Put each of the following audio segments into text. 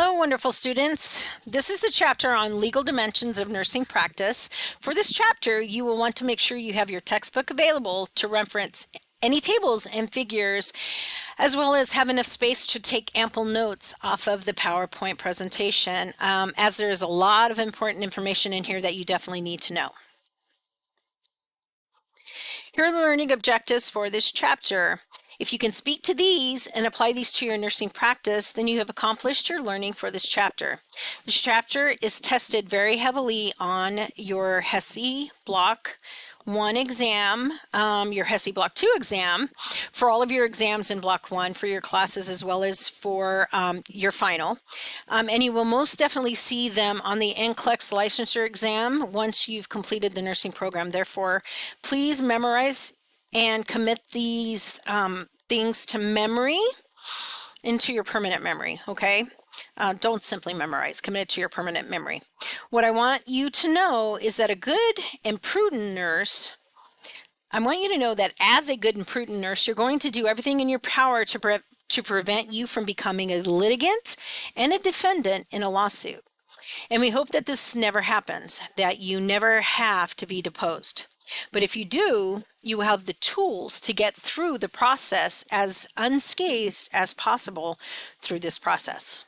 Hello, wonderful students. This is the chapter on legal dimensions of nursing practice. For this chapter, you will want to make sure you have your textbook available to reference any tables and figures, as well as have enough space to take ample notes off of the PowerPoint presentation, as there is a lot of important information in here that you definitely need to know. Here are the learning objectives for this chapter. If you can speak to these and apply these to your nursing practice, then you have accomplished your learning for this chapter. This chapter is tested very heavily on your HESI Block 1 exam, your HESI Block 2 exam, for all of your exams in Block 1 for your classes as well as for your final. And you will most definitely see them on the NCLEX licensure exam once you've completed the nursing program. Therefore, please memorize and commit these things to memory into your permanent memory, okay? Don't simply memorize, commit it to your permanent memory. What I want you to know is that a good and prudent nurse, I want you to know that as a good and prudent nurse, you're going to do everything in your power to prevent you from becoming a litigant and a defendant in a lawsuit. And we hope that this never happens, that you never have to be deposed. But if you do, you have the tools to get through the process as unscathed as possible through this process.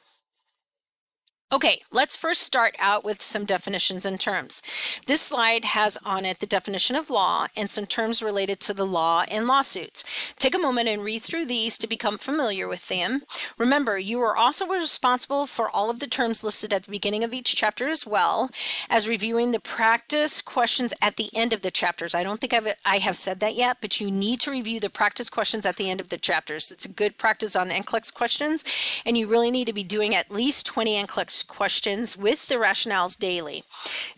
Okay, let's first start out with some definitions and terms. This slide has on it the definition of law and some terms related to the law and lawsuits. Take a moment and read through these to become familiar with them. Remember, you are also responsible for all of the terms listed at the beginning of each chapter as well as reviewing the practice questions at the end of the chapters. I don't think I have said that yet, but you need to review the practice questions at the end of the chapters. It's a good practice on NCLEX questions, and you really need to be doing at least 20 NCLEX questions with the rationales daily.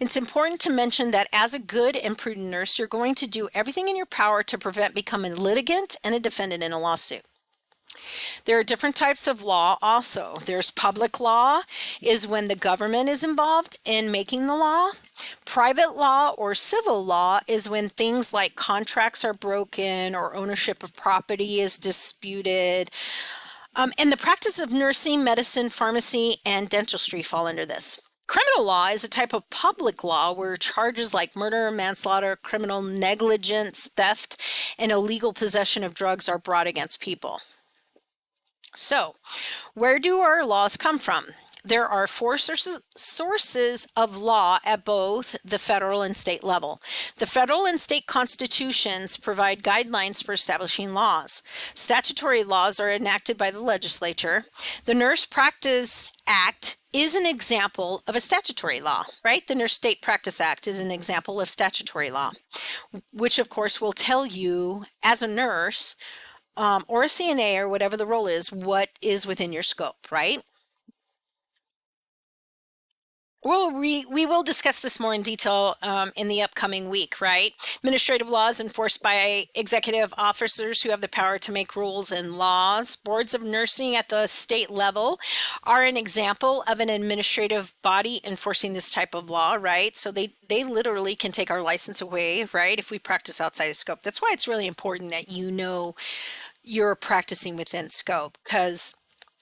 It's important to mention that as a good and prudent nurse, you're going to do everything in your power to prevent becoming a litigant and a defendant in a lawsuit. There are different types of law also. There's public law, is when the government is involved in making the law. Private law or civil law is when things like contracts are broken or ownership of property is disputed. And the practice of nursing, medicine, pharmacy, and dentistry fall under this. Criminal law is a type of public law where charges like murder, manslaughter, criminal negligence, theft, and illegal possession of drugs are brought against people. So, where do our laws come from? There are four sources of law at both the federal and state level. The federal and state constitutions provide guidelines for establishing laws. Statutory laws are enacted by the legislature. The Nurse Practice Act is an example of a statutory law, right? The Nurse State Practice Act is an example of statutory law, which of course will tell you as a nurse or a CNA or whatever the role is, what is within your scope, right? Well, we will discuss this more in detail in the upcoming week, right? Administrative laws enforced by executive officers who have the power to make rules and laws. Boards of nursing at the state level are an example of an administrative body enforcing this type of law, right? So they literally can take our license away, right, if we practice outside of scope. That's why it's really important that you know you're practicing within scope, because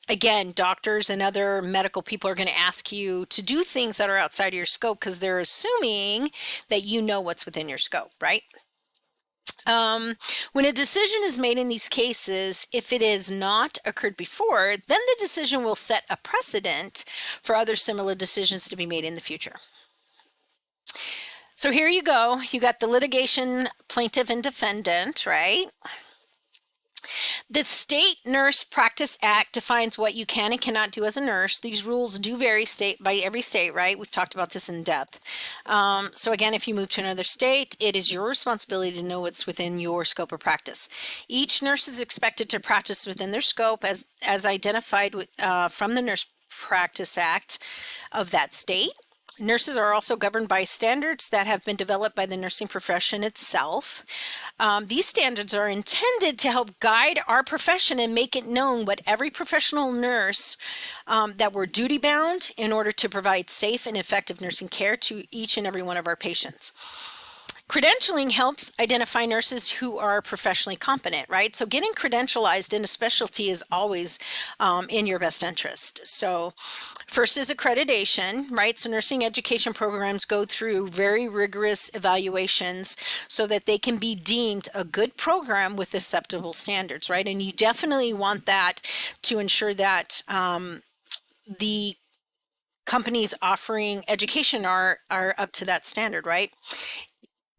again, doctors and other medical people are going to ask you to do things that are outside of your scope because they're assuming that you know what's within your scope, right? When a decision is made in these cases, if it has not occurred before, then the decision will set a precedent for other similar decisions to be made in the future. So here you go. You got the litigation plaintiff and defendant, right? The State Nurse Practice Act defines what you can and cannot do as a nurse. These rules do vary state by every state, right? We've talked about this in depth. So again, if you move to another state, it is your responsibility to know what's within your scope of practice. Each nurse is expected to practice within their scope as identified from the Nurse Practice Act of that state. Nurses are also governed by standards that have been developed by the nursing profession itself. These standards are intended to help guide our profession and make it known what every professional nurse that we're duty bound in order to provide safe and effective nursing care to each and every one of our patients. Credentialing helps identify nurses who are professionally competent, right? So getting credentialized in a specialty is always in your best interest. So first is accreditation, right? So nursing education programs go through very rigorous evaluations so that they can be deemed a good program with acceptable standards, right? And you definitely want that to ensure that the companies offering education are up to that standard, right?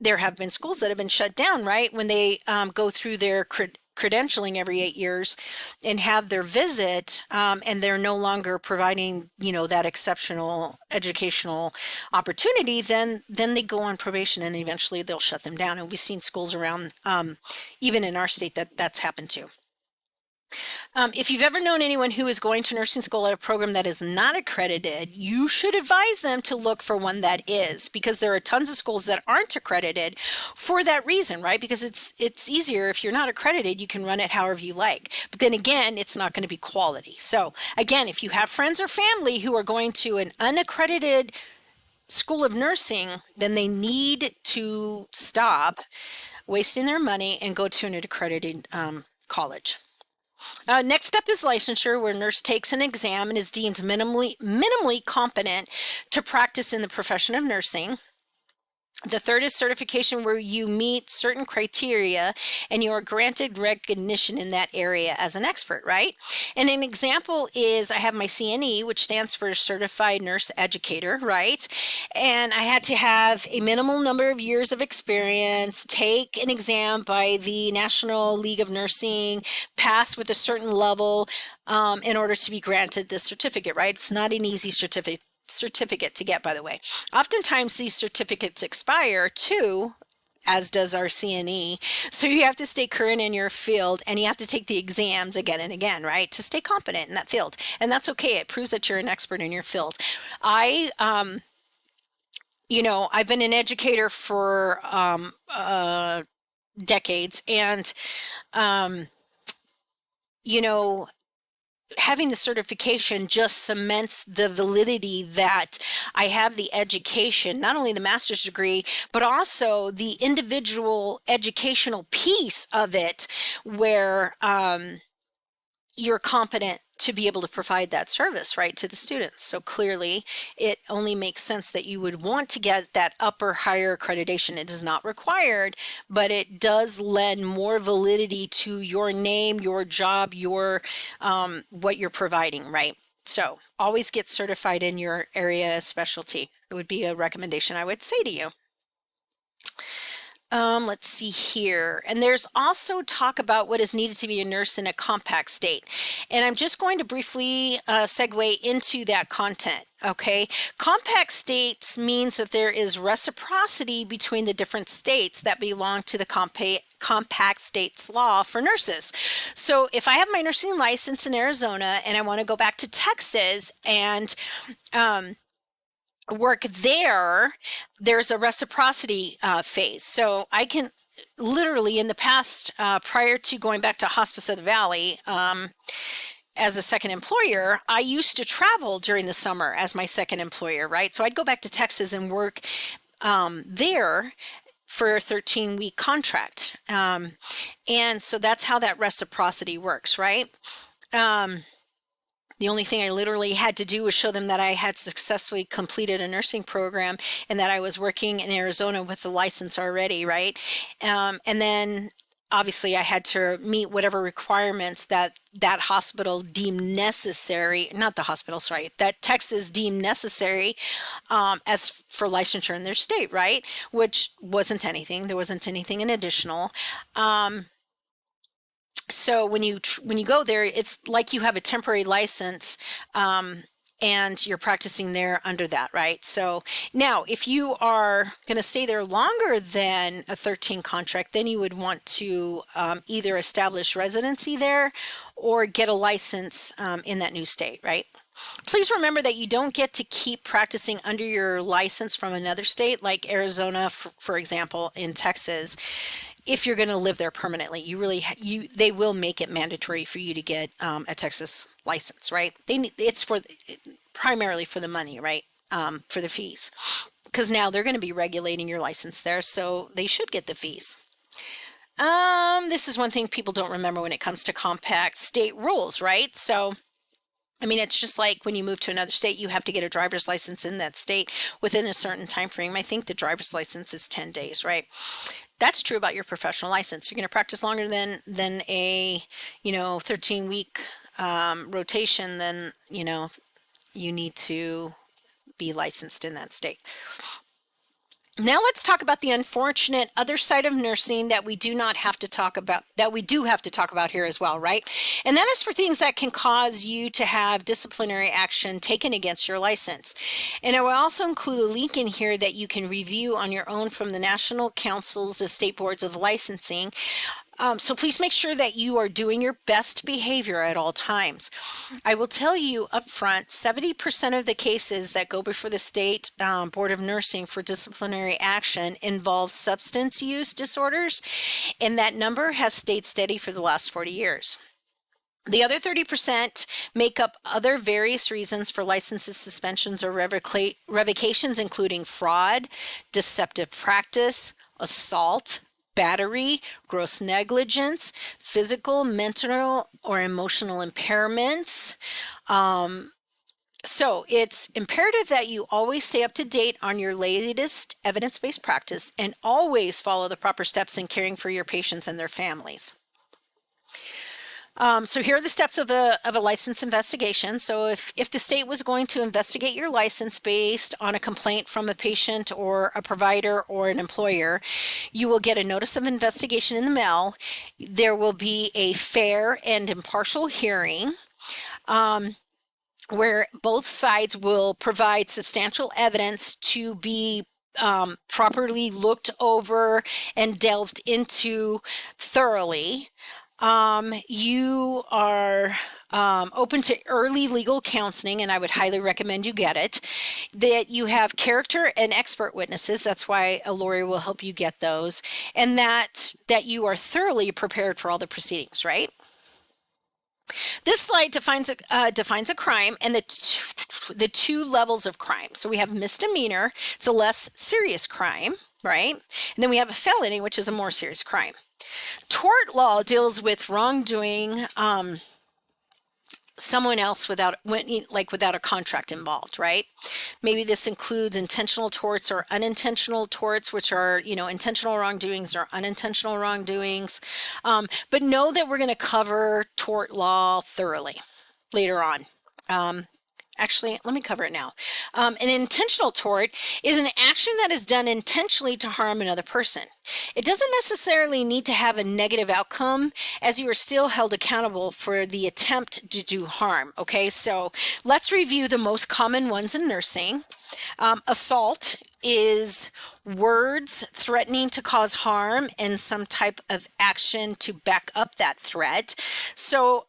There have been schools that have been shut down, right? When they go through their credentialing every 8 years and have their visit, and they're no longer providing, that exceptional educational opportunity, then they go on probation and eventually they'll shut them down. And we've seen schools around, even in our state, that's happened too. If you've ever known anyone who is going to nursing school at a program that is not accredited, you should advise them to look for one that is, because there are tons of schools that aren't accredited for that reason, right? Because it's easier if you're not accredited, you can run it however you like. But then again, it's not going to be quality. So again, if you have friends or family who are going to an unaccredited school of nursing, then they need to stop wasting their money and go to an accredited college. Next up is licensure, where a nurse takes an exam and is deemed minimally competent to practice in the profession of nursing. The third is certification, where you meet certain criteria and you are granted recognition in that area as an expert, right? And an example is I have my CNE, which stands for Certified Nurse Educator, right? And I had to have a minimal number of years of experience, take an exam by the National League of Nursing, pass with a certain level in order to be granted this certificate, right? It's not an easy certificate to get, by the way. Oftentimes these certificates expire too, as does our CNE. So you have to stay current in your field and you have to take the exams again and again, right? To stay competent in that field. And that's okay. It proves that you're an expert in your field. I've been an educator for decades, and you know, having the certification just cements the validity that I have the education, not only the master's degree, but also the individual educational piece of it, where you're competent to be able to provide that service, right, to the students. So clearly, it only makes sense that you would want to get that upper higher accreditation. It is not required, but it does lend more validity to your name, your job, your what you're providing, right? So always get certified in your area of specialty. It would be a recommendation I would say to you. Let's see here. And there's also talk about what is needed to be a nurse in a compact state. And I'm just going to briefly segue into that content. Okay. Compact states means that there is reciprocity between the different states that belong to the compact states law for nurses. So if I have my nursing license in Arizona and I want to go back to Texas and work there, there's a reciprocity phase. So I can literally, in the past, prior to going back to Hospice of the Valley, as a second employer, I used to travel during the summer as my second employer, right? So I'd go back to Texas and work there for a 13-week contract. And so that's how that reciprocity works, right? The only thing I literally had to do was show them that I had successfully completed a nursing program and that I was working in Arizona with the license already, right? And then obviously I had to meet whatever requirements that hospital deemed necessary, not the hospital, sorry, that Texas deemed necessary as for licensure in their state, right? Which wasn't anything. There wasn't anything in additional. So when you go there, it's like you have a temporary license, and you're practicing there under that, right? So now, if you are going to stay there longer than a 13 contract, then you would want to either establish residency there or get a license in that new state, right? Please remember that you don't get to keep practicing under your license from another state, like Arizona, for example, in Texas. If you're going to live there permanently, they will make it mandatory for you to get a Texas license, right? It's primarily for the money, right? For the fees. because now they're going to be regulating your license there, so they should get the fees. This is one thing people don't remember when it comes to compact state rules, right? So, I mean, it's just like when you move to another state, you have to get a driver's license in that state within a certain time frame. I think the driver's license is 10 days, right? That's true about your professional license. You're going to practice longer than a 13-week rotation, then you need to be licensed in that state. Now let's talk about the unfortunate other side of nursing that we do not have to talk about, that we do have to talk about here as well, right? And that is for things that can cause you to have disciplinary action taken against your license. And I will also include a link in here that you can review on your own from the National Councils of State Boards of Licensing. So please make sure that you are doing your best behavior at all times. I will tell you up front, 70% of the cases that go before the State Board of Nursing for disciplinary action involve substance use disorders, and that number has stayed steady for the last 40 years. The other 30% make up other various reasons for licenses, suspensions, or revocations, including fraud, deceptive practice, assault, battery, gross negligence, physical, mental, or emotional impairments. So it's imperative that you always stay up to date on your latest evidence-based practice and always follow the proper steps in caring for your patients and their families. So here are the steps of a license investigation. So if the state was going to investigate your license based on a complaint from a patient or a provider or an employer, you will get a notice of investigation in the mail. There will be a fair and impartial hearing where both sides will provide substantial evidence to be properly looked over and delved into thoroughly. You are open to early legal counseling, and I would highly recommend you get it. That you have character and expert witnesses. That's why a lawyer will help you get those, and that you are thoroughly prepared for all the proceedings, right? This slide defines a crime and the two levels of crime. So we have misdemeanor. It's a less serious crime, right? And then we have a felony, which is a more serious crime. Tort law deals with wrongdoing someone else without a contract involved, right? Maybe this includes intentional torts or unintentional torts, which are, intentional wrongdoings or unintentional wrongdoings. But know that we're going to cover tort law thoroughly later on. Actually, let me cover it now. An intentional tort is an action that is done intentionally to harm another person. It doesn't necessarily need to have a negative outcome, as you are still held accountable for the attempt to do harm. Okay, so let's review the most common ones in nursing. Assault is words threatening to cause harm and some type of action to back up that threat. So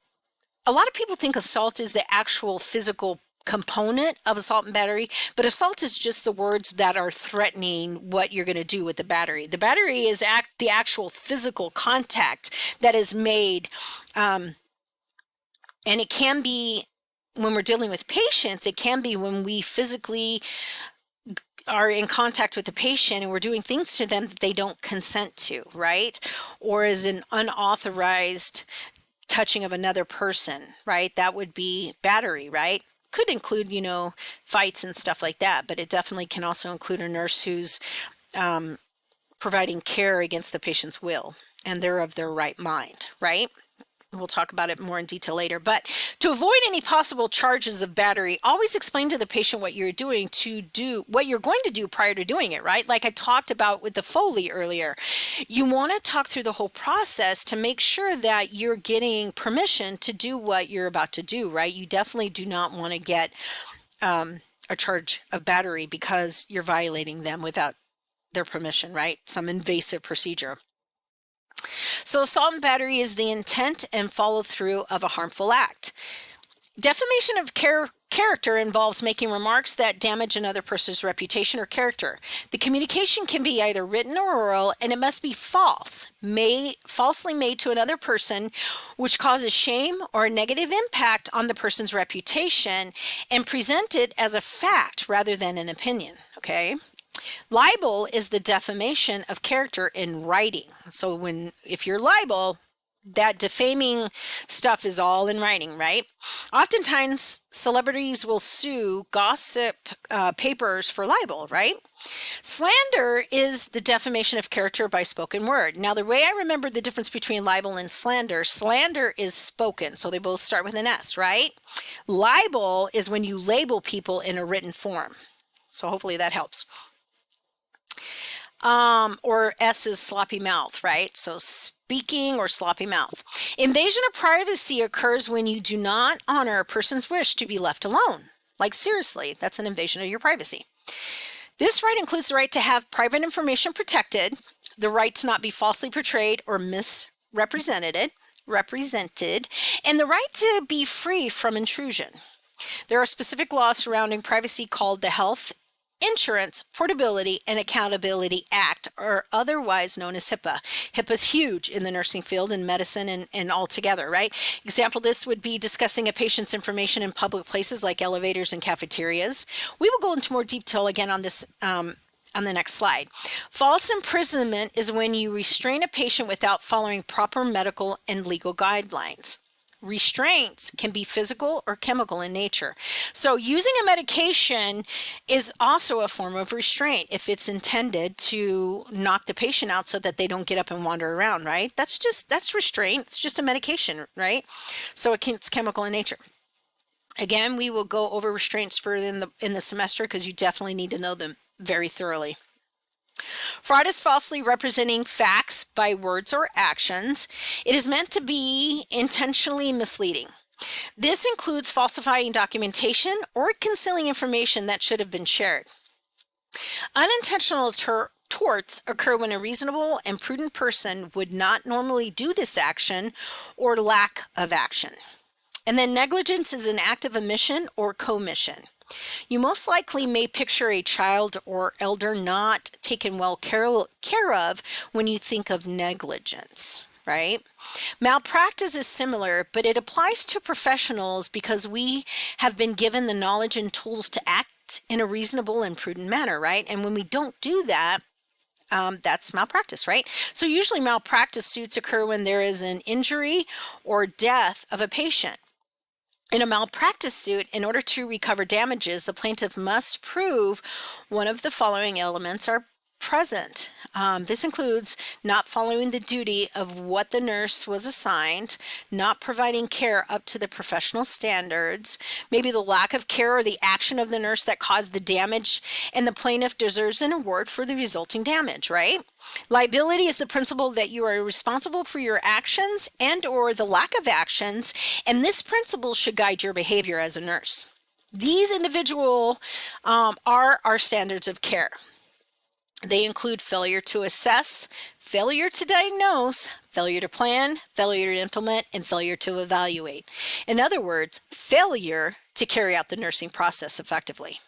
a lot of people think assault is the actual physical component of assault and battery, but assault is just the words that are threatening what you're going to do with the battery. The battery is the actual physical contact that is made, and it can be when we're dealing with patients, it can be when we physically are in contact with the patient and we're doing things to them that they don't consent to, right? Or is an unauthorized touching of another person, right? That would be battery, right? Could include, fights and stuff like that, but it definitely can also include a nurse who's providing care against the patient's will and they're of their right mind, right? We'll talk about it more in detail later. But to avoid any possible charges of battery, always explain to the patient what you're going to do prior to doing it, right? Like I talked about with the Foley earlier. You want to talk through the whole process to make sure that you're getting permission to do what you're about to do, right? You definitely do not want to get a charge of battery because you're violating them without their permission, right? Some invasive procedure. So assault and battery is the intent and follow through of a harmful act. Defamation of character involves making remarks that damage another person's reputation or character. The communication can be either written or oral, and it must be falsely made to another person, which causes shame or a negative impact on the person's reputation, and presented as a fact rather than an opinion, okay? Libel is the defamation of character in writing. So if you're libel, that defaming stuff is all in writing, right? Oftentimes, celebrities will sue gossip papers for libel, right? Slander is the defamation of character by spoken word. Now, the way I remember the difference between libel and slander is spoken. So they both start with an S, right? Libel is when you label people in a written form. So hopefully that helps. Or S is sloppy mouth, right? So speaking or sloppy mouth. Invasion of privacy occurs when you do not honor a person's wish to be left alone. Like seriously, that's an invasion of your privacy. This right includes the right to have private information protected, the right to not be falsely portrayed or misrepresented, and the right to be free from intrusion. There are specific laws surrounding privacy called the Health Insurance Portability and Accountability Act, or otherwise known as HIPAA. HIPAA is huge in the nursing field and medicine and all together, right? Example, this would be discussing a patient's information in public places like elevators and cafeterias. We will go into more detail again on this on the next slide. False imprisonment is when you restrain a patient without following proper medical and legal guidelines. Restraints can be physical or chemical in nature. So using a medication is also a form of restraint if it's intended to knock the patient out so that they don't get up and wander around, right? That's restraint. It's just a medication, right? So it's chemical in nature. Again, we will go over restraints further in the semester because you definitely need to know them very thoroughly. Fraud is falsely representing facts by words or actions. It is meant to be intentionally misleading. This includes falsifying documentation or concealing information that should have been shared. Unintentional torts occur when a reasonable and prudent person would not normally do this action or lack of action. And then negligence is an act of omission or commission. You most likely may picture a child or elder not taken well care of when you think of negligence, right? Malpractice is similar, but it applies to professionals because we have been given the knowledge and tools to act in a reasonable and prudent manner, right? And when we don't do that, that's malpractice, right? So usually malpractice suits occur when there is an injury or death of a patient. In a malpractice suit, in order to recover damages, the plaintiff must prove one of the following elements are present. This includes not following the duty of what the nurse was assigned, not providing care up to the professional standards, maybe the lack of care or the action of the nurse that caused the damage, and the plaintiff deserves an award for the resulting damage, right? Liability is the principle that you are responsible for your actions and or the lack of actions, and this principle should guide your behavior as a nurse. These individual are our standards of care. They include failure to assess, failure to diagnose, failure to plan, failure to implement, and failure to evaluate. In other words, failure to carry out the nursing process effectively.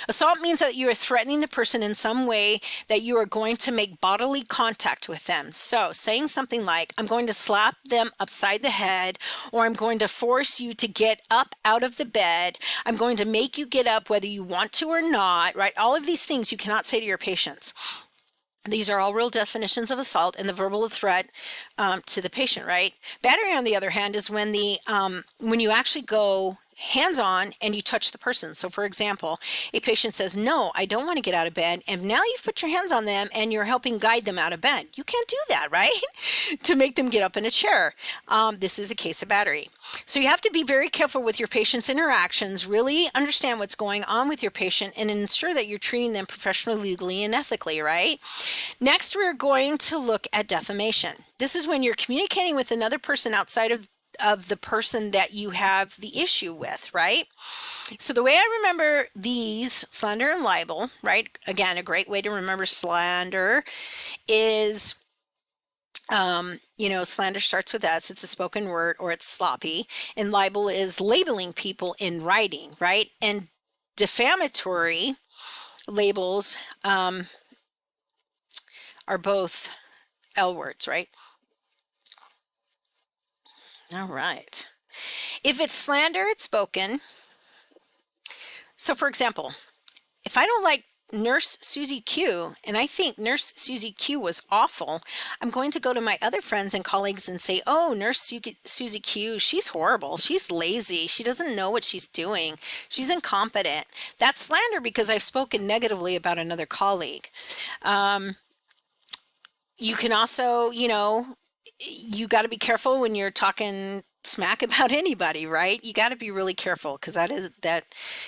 Assault means that you are threatening the person in some way, that you are going to make bodily contact with them. So saying something like, I'm going to slap them upside the head, or I'm going to force you to get up out of the bed. I'm going to make you get up whether you want to or not, right? All of these things you cannot say to your patients. These are all real definitions of assault and the verbal threat to the patient, right? Battery, on the other hand, is when when you actually go hands-on and you touch the person. So for example, a patient says, no, I don't want to get out of bed. And now you've put your hands on them and you're helping guide them out of bed. You can't do that, right? To make them get up in a chair. This is a case of battery. So you have to be very careful with your patient's interactions, really understand what's going on with your patient and ensure that you're treating them professionally, legally, and ethically, right? Next, we're going to look at defamation. This is when you're communicating with another person outside of the person that you have the issue with, right? So the way I remember these, slander and libel, right? Again, a great way to remember slander is, slander starts with S, it's a spoken word or it's sloppy. And libel is labeling people in writing, right? And defamatory labels are both L words, right? All right. If it's slander, it's spoken. So for example, if I don't like Nurse Susie Q and I think Nurse Susie Q was awful, I'm going to go to my other friends and colleagues and say, oh, Susie Q, she's horrible. She's lazy. She doesn't know what she's doing. She's incompetent. That's slander because I've spoken negatively about another colleague. Um, you can also, you got to be careful when you're talking smack about anybody, right? You got to be really careful because that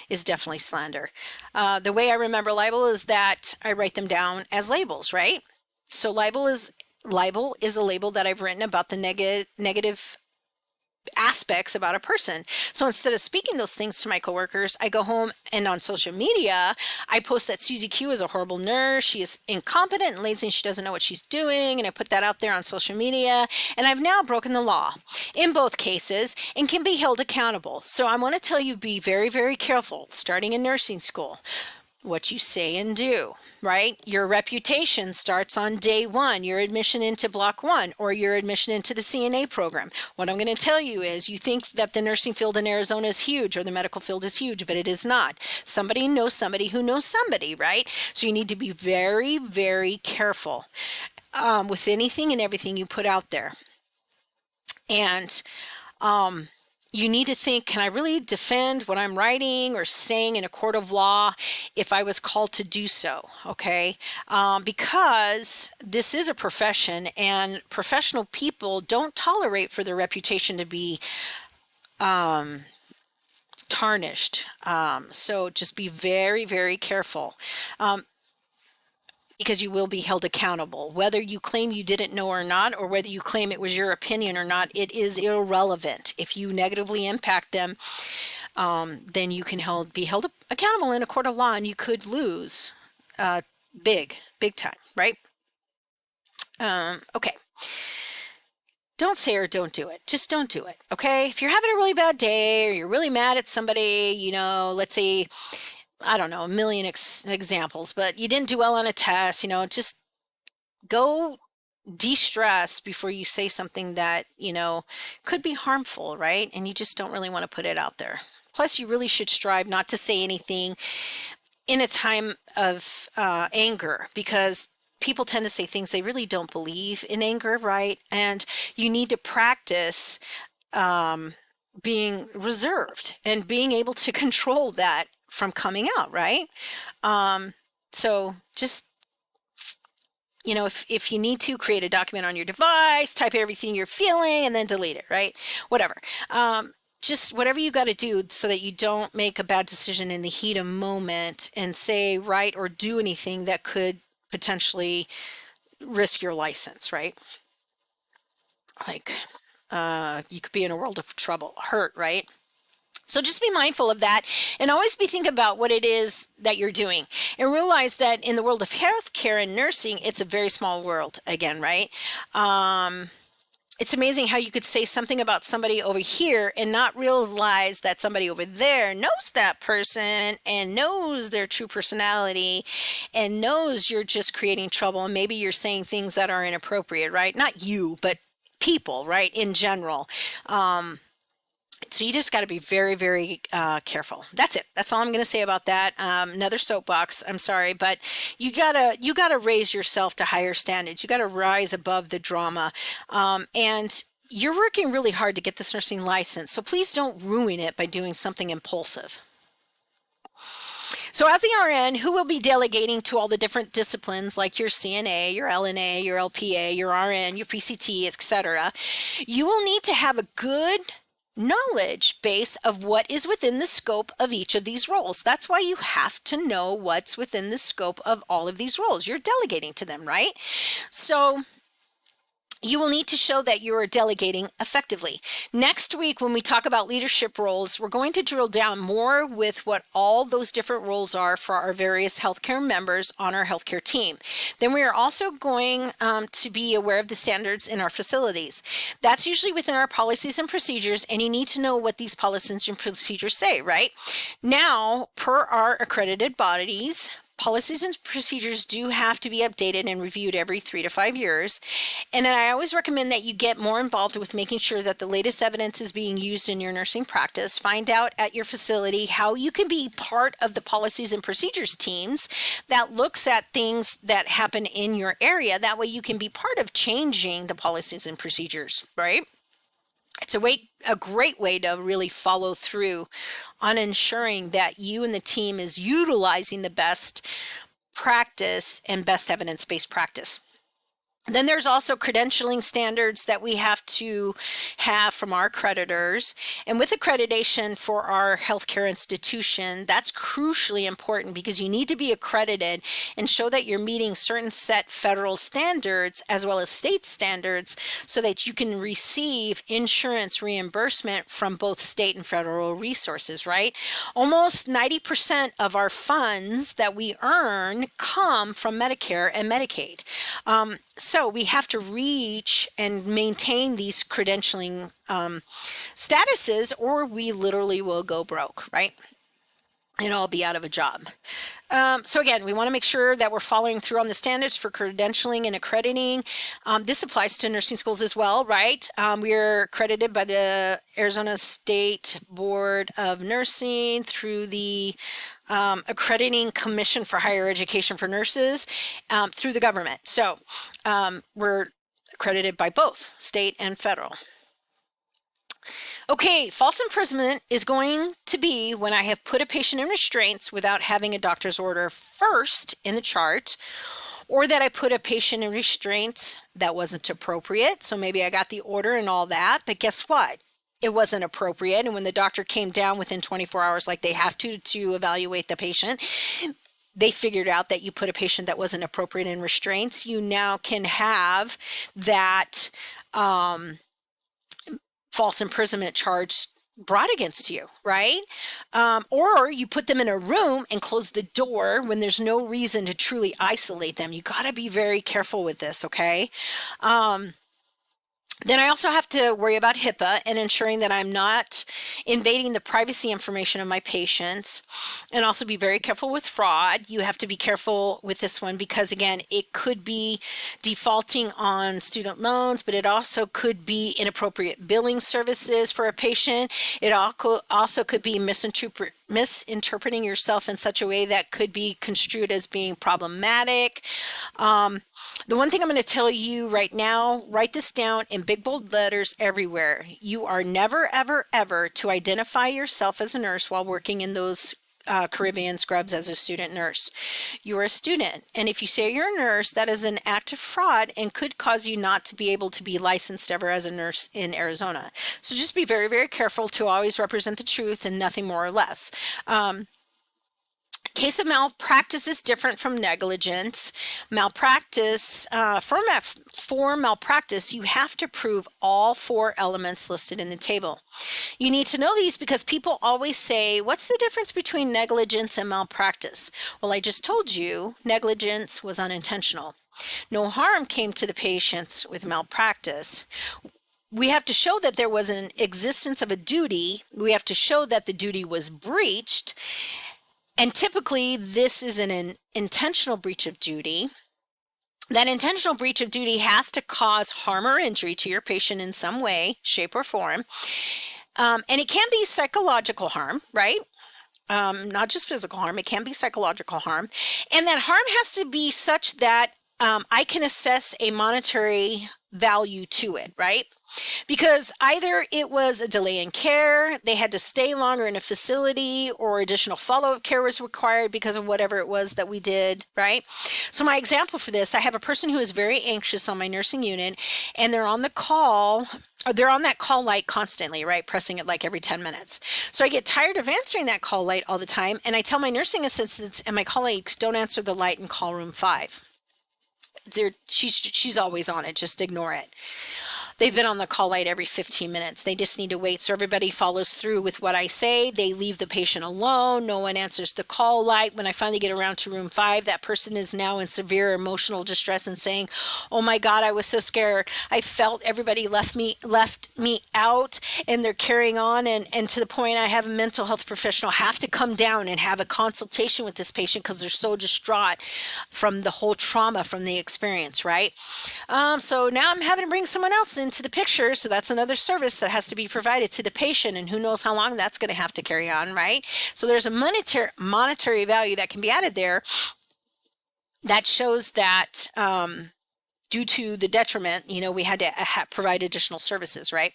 is definitely slander. The way I remember libel is that I write them down as labels, right? So libel is a label that I've written about the negative aspects about a person. So instead of speaking those things to my coworkers, I go home and on social media, I post that Susie Q is a horrible nurse. She is incompetent and lazy and she doesn't know what she's doing. And I put that out there on social media. And I've now broken the law in both cases and can be held accountable. So I want to tell you, be very, very careful starting in nursing school. What you say and do, right? Your reputation starts on day one, your admission into block one or your admission into the CNA program. What I'm going to tell you is you think that the nursing field in Arizona is huge or the medical field is huge, but it is not. Somebody knows somebody who knows somebody, right? So you need to be very, very careful with anything and everything you put out there. And um, you need to think, can I really defend what I'm writing or saying in a court of law if I was called to do so? Okay. Because this is a profession and professional people don't tolerate for their reputation to be um, tarnished. So just be very, very careful. Um, because you will be held accountable. Whether you claim you didn't know or not, or whether you claim it was your opinion or not, it is irrelevant. If you negatively impact them, then you can be held accountable in a court of law and you could lose big, big time, right? Okay. Don't say or don't do it. Just don't do it. Okay. If you're having a really bad day or you're really mad at somebody, let's say, I don't know, a million examples, but you didn't do well on a test, just go de-stress before you say something that, could be harmful, right? And you just don't really want to put it out there. Plus, you really should strive not to say anything in a time of anger because people tend to say things they really don't believe in anger, right? And you need to practice um, being reserved and being able to control that from coming out, right? Um, so just, if you need to create a document on your device, type everything you're feeling and then delete it, right? Whatever. Just whatever you got to do so that you don't make a bad decision in the heat of moment and say, write, or do anything that could potentially risk your license, right? Like, you could be in a world of trouble, hurt, right? So just be mindful of that and always be thinking about what it is that you're doing and realize that in the world of healthcare and nursing, it's a very small world again, right? It's amazing how you could say something about somebody over here and not realize that somebody over there knows that person and knows their true personality and knows you're just creating trouble and maybe you're saying things that are inappropriate, right? Not you, but people, right? In general. So you just got to be very, very careful. That's it. That's all I'm going to say about that. Another soapbox. I'm sorry, but you gotta raise yourself to higher standards. You got to rise above the drama, and you're working really hard to get this nursing license. So please don't ruin it by doing something impulsive. So as the RN, who will be delegating to all the different disciplines like your CNA, your LNA, your LPA, your RN, your PCT, etc., you will need to have a good knowledge base of what is within the scope of each of these roles. That's why you have to know what's within the scope of all of these roles. You're delegating to them, right? So you will need to show that you are delegating effectively. Next week, when we talk about leadership roles, we're going to drill down more with what all those different roles are for our various healthcare members on our healthcare team. Then we are also going to be aware of the standards in our facilities. That's usually within our policies and procedures, and you need to know what these policies and procedures say, right? Now, per our accredited bodies, policies and procedures do have to be updated and reviewed every 3 to 5 years. And then I always recommend that you get more involved with making sure that the latest evidence is being used in your nursing practice. Find out at your facility how you can be part of the policies and procedures teams that looks at things that happen in your area. That way you can be part of changing the policies and procedures, right? It's a great way to really follow through on ensuring that you and the team is utilizing the best practice and best evidence-based practice. Then there's also credentialing standards that we have to have from our accreditors. And with accreditation for our healthcare institution, that's crucially important because you need to be accredited and show that you're meeting certain set federal standards as well as state standards so that you can receive insurance reimbursement from both state and federal resources, right? Almost 90% of our funds that we earn come from Medicare and Medicaid. So we have to reach and maintain these credentialing statuses, or we literally will go broke, right? And I'll be out of a job. So again, we want to make sure that we're following through on the standards for credentialing and accrediting. This applies to nursing schools as well, right? We are accredited by the Arizona State Board of Nursing through the Accrediting Commission for Higher Education for Nurses through the government. So we're accredited by both state and federal. Okay, false imprisonment is going to be when I have put a patient in restraints without having a doctor's order first in the chart, or that I put a patient in restraints that wasn't appropriate. So maybe I got the order and all that, but guess what? It wasn't appropriate. And when the doctor came down within 24 hours, like they have to evaluate the patient, they figured out that you put a patient that wasn't appropriate in restraints. You now can have that false imprisonment charge brought against you, right? Or you put them in a room and close the door when there's no reason to truly isolate them. You got to be very careful with this, okay? Then I also have to worry about HIPAA and ensuring that I'm not invading the privacy information of my patients, and also be very careful with fraud. You have to be careful with this one because, again, it could be defaulting on student loans, but it also could be inappropriate billing services for a patient. It also could be misinterpreting yourself in such a way that could be construed as being problematic. The one thing I'm going to tell you right now, write this down in big bold letters everywhere. You are never, ever, ever to identify yourself as a nurse while working in those Caribbean scrubs as a student nurse. You are a student. And if you say you're a nurse, that is an act of fraud and could cause you not to be able to be licensed ever as a nurse in Arizona. So just be very, very careful to always represent the truth and nothing more or less. Case of malpractice is different from negligence. Malpractice, for malpractice, you have to prove all 4 elements listed in the table. You need to know these because people always say, what's the difference between negligence and malpractice? Well, I just told you negligence was unintentional. No harm came to the patients with malpractice. We have to show that there was an existence of a duty. We have to show that the duty was breached. And typically, this is an intentional breach of duty. That intentional breach of duty has to cause harm or injury to your patient in some way, shape, or form. And it can be psychological harm, right? Not just physical harm. It can be psychological harm. And that harm has to be such that I can assess a monetary value to it, right? Because either it was a delay in care, they had to stay longer in a facility, or additional follow-up care was required because of whatever it was that we did, right? So my example for this, I have a person who is very anxious on my nursing unit, and they're on the call, or they're on that call light constantly, right? Pressing it like every 10 minutes. So I get tired of answering that call light all the time, and I tell my nursing assistants and my colleagues, don't answer the light in call room 5. She's always on it, just ignore it. they've been on the call light every 15 minutes. They just need to wait so everybody follows through with what I say. They leave the patient alone. No one answers the call light. When I finally get around to room 5, that person is now in severe emotional distress and saying, "Oh my God, I was so scared. I felt everybody left me out," and they're carrying on. And to the point, I have a mental health professional have to come down and have a consultation with this patient because they're so distraught from the whole trauma from the experience, right? So now I'm having to bring someone else into the picture. So that's another service that has to be provided to the patient, and who knows how long that's going to have to carry on, right? So there's a monetary value that can be added there that shows that due to the detriment, we had to provide additional services, right?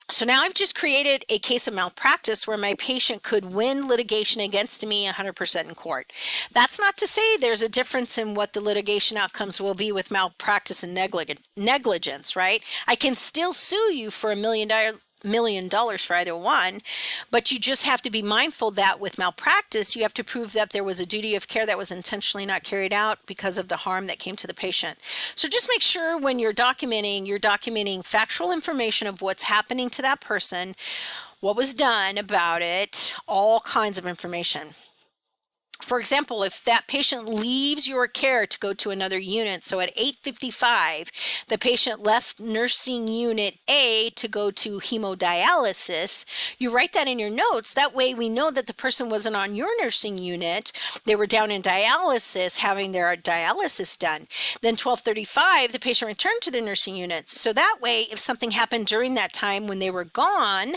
So now I've just created a case of malpractice where my patient could win litigation against me 100% in court. That's not to say there's a difference in what the litigation outcomes will be with malpractice and negligence, right? I can still sue you for $1 million for either one, but you just have to be mindful that with malpractice, you have to prove that there was a duty of care that was intentionally not carried out because of the harm that came to the patient. So just make sure when you're documenting factual information of what's happening to that person, what was done about it, all kinds of information. For example, if that patient leaves your care to go to another unit, so at 8:55, the patient left nursing unit A to go to hemodialysis, you write that in your notes. That way we know that the person wasn't on your nursing unit. They were down in dialysis having their dialysis done. Then 12:35, the patient returned to the nursing unit. So that way, if something happened during that time when they were gone,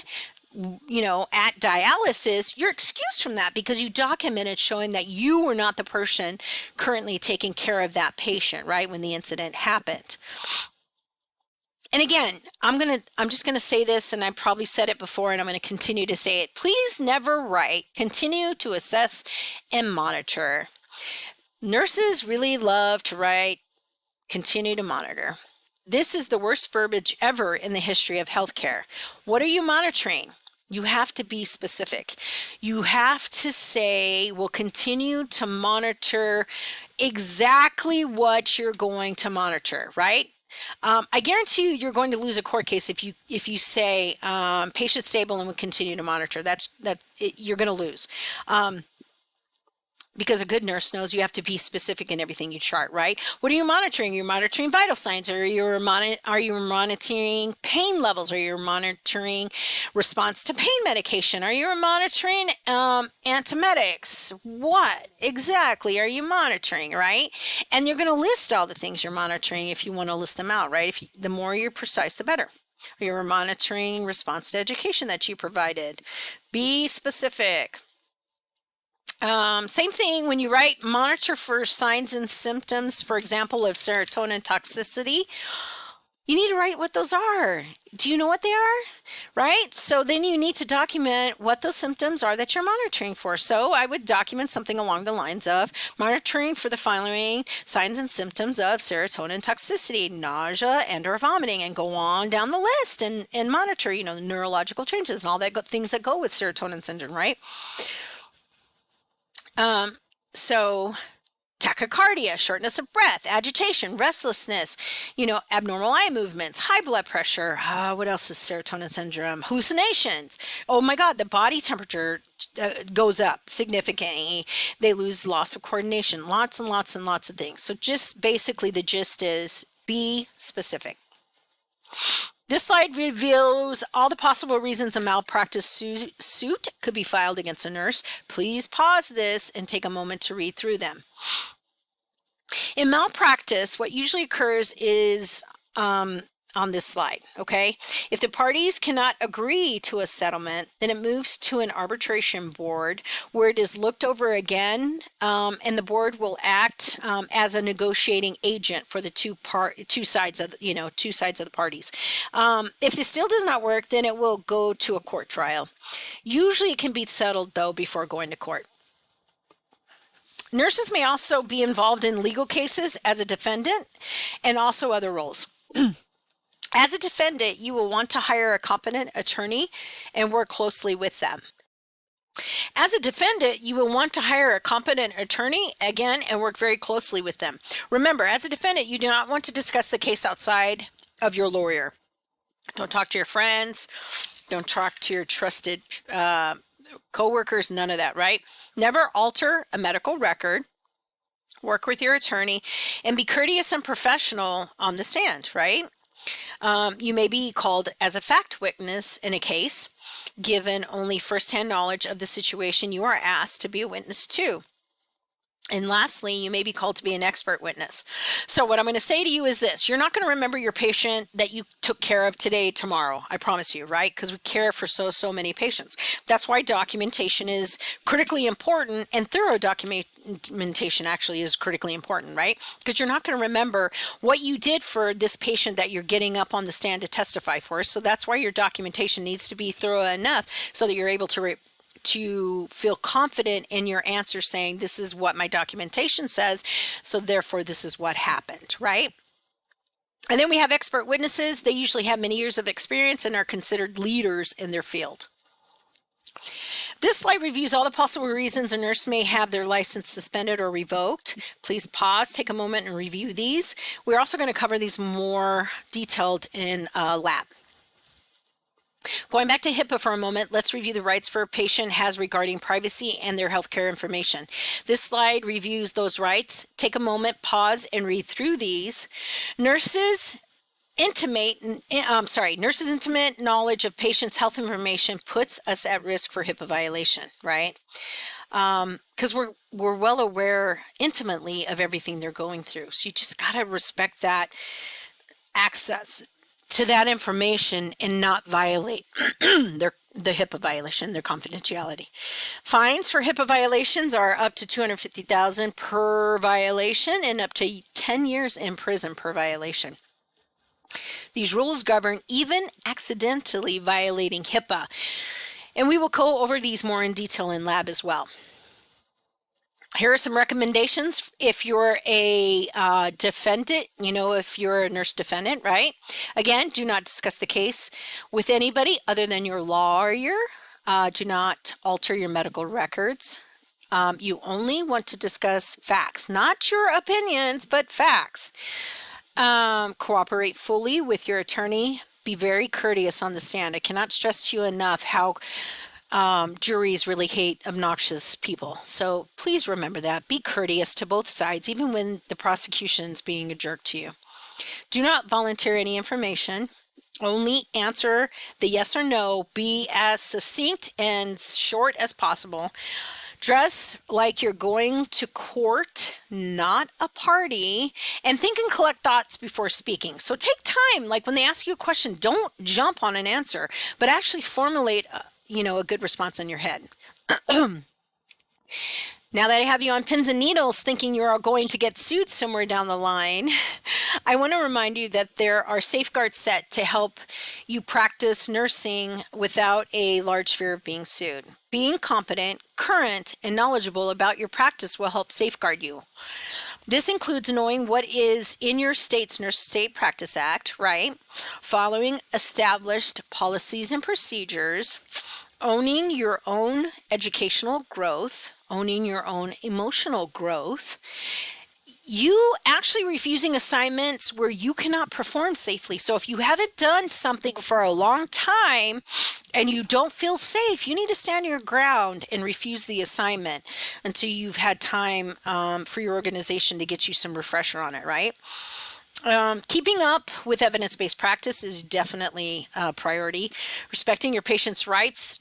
at dialysis, you're excused from that because you documented showing that you were not the person currently taking care of that patient, right, when the incident happened. And again, I'm just going to say this, and I probably said it before, and I'm going to continue to say it. Please never write, continue to assess and monitor. Nurses really love to write, continue to monitor. This is the worst verbiage ever in the history of healthcare. What are you monitoring? You have to be specific. You have to say, we'll continue to monitor exactly what you're going to monitor, right? I guarantee you're going to lose a court case if you say patient stable and will continue to monitor. You're going to lose. Because a good nurse knows you have to be specific in everything you chart, right? What are you monitoring? You're monitoring vital signs. Are you monitoring pain levels? Are you monitoring response to pain medication? Are you monitoring antiemetics? What exactly are you monitoring, right? And you're going to list all the things you're monitoring if you want to list them out, right? The more you're precise, the better. Are you monitoring response to education that you provided? Be specific. Same thing when you write monitor for signs and symptoms, for example, of serotonin toxicity. You need to write what those are. Do you know what they are? Right? So then you need to document what those symptoms are that you're monitoring for. So I would document something along the lines of monitoring for the following signs and symptoms of serotonin toxicity, nausea and or vomiting, and go on down the list and monitor, the neurological changes and all that things that go with serotonin syndrome, right? So tachycardia, shortness of breath, agitation, restlessness, abnormal eye movements, high blood pressure. What else is serotonin syndrome? Hallucinations. Oh my God, the body temperature goes up significantly. They lose loss of coordination, lots and lots and lots of things. So just basically the gist is be specific. This slide reveals all the possible reasons a malpractice suit could be filed against a nurse. Please pause this and take a moment to read through them. In malpractice, what usually occurs is on this slide, okay? If the parties cannot agree to a settlement, then it moves to an arbitration board where it is looked over again, and the board will act as a negotiating agent for the two sides of the parties. If this still does not work, then it will go to a court trial. Usually it can be settled, though, before going to court. Nurses may also be involved in legal cases as a defendant and also other roles. As a defendant, you will want to hire a competent attorney and work closely with them. As a defendant, you will want to hire a competent attorney again and work very closely with them. Remember, as a defendant, you do not want to discuss the case outside of your lawyer. Don't talk to your friends. Don't talk to your trusted coworkers, none of that, right? Never alter a medical record. Work with your attorney and be courteous and professional on the stand, right? You may be called as a fact witness in a case, given only firsthand knowledge of the situation you are asked to be a witness to. And lastly, you may be called to be an expert witness. So what I'm going to say to you is this: you're not going to remember your patient that you took care of today, tomorrow. I promise you, right? Because we care for so many patients. That's why documentation is critically important, and thorough documentation actually is critically important, right? Because you're not going to remember what you did for this patient that you're getting up on the stand to testify for. So that's why your documentation needs to be thorough enough so that you're able to feel confident in your answer, saying this is what my documentation says, so therefore this is what happened, right? And then we have expert witnesses. They usually have many years of experience and are considered leaders in their field. This slide reviews all the possible reasons a nurse may have their license suspended or revoked. Please pause, take a moment and review these. We're also going to cover these more detailed in lab. Going back to HIPAA for a moment, let's review the rights for a patient has regarding privacy and their healthcare information. This slide reviews those rights. Take a moment, pause, and read through these. Nurses' intimate knowledge of patients' health information puts us at risk for HIPAA violation, right? Because we're well aware intimately of everything they're going through. So you just got to respect that access to that information and not violate the HIPAA violation, their confidentiality. Fines for HIPAA violations are up to $250,000 per violation and up to 10 years in prison per violation. These rules govern even accidentally violating HIPAA, and we will go over these more in detail in lab as well. Here are some recommendations if you're a defendant, if you're a nurse defendant, right? Again, do not discuss the case with anybody other than your lawyer. Do not alter your medical records. You only want to discuss facts, not your opinions, but facts. Cooperate fully with your attorney. Be very courteous on the stand. I cannot stress to you enough how juries really hate obnoxious people. So please remember that. Be courteous to both sides, even when the prosecution's being a jerk to you. Do not volunteer any information. Only answer the yes or no. Be as succinct and short as possible. Dress like you're going to court, not a party, and think and collect thoughts before speaking. So take time, like when they ask you a question, don't jump on an answer, but actually formulate a good response in your head. Now that I have you on pins and needles thinking you're going to get sued somewhere down the line, I want to remind you that there are safeguards set to help you practice nursing without a large fear of being sued. Being competent, current, and knowledgeable about your practice will help safeguard you. This includes knowing what is in your state's Nurse State Practice Act, right? Following established policies and procedures, owning your own educational growth, owning your own emotional growth, you actually refusing assignments where you cannot perform safely. So if you haven't done something for a long time and you don't feel safe, you need to stand your ground and refuse the assignment until you've had time for your organization to get you some refresher on it, right? Keeping up with evidence-based practice is definitely a priority. Respecting your patient's rights,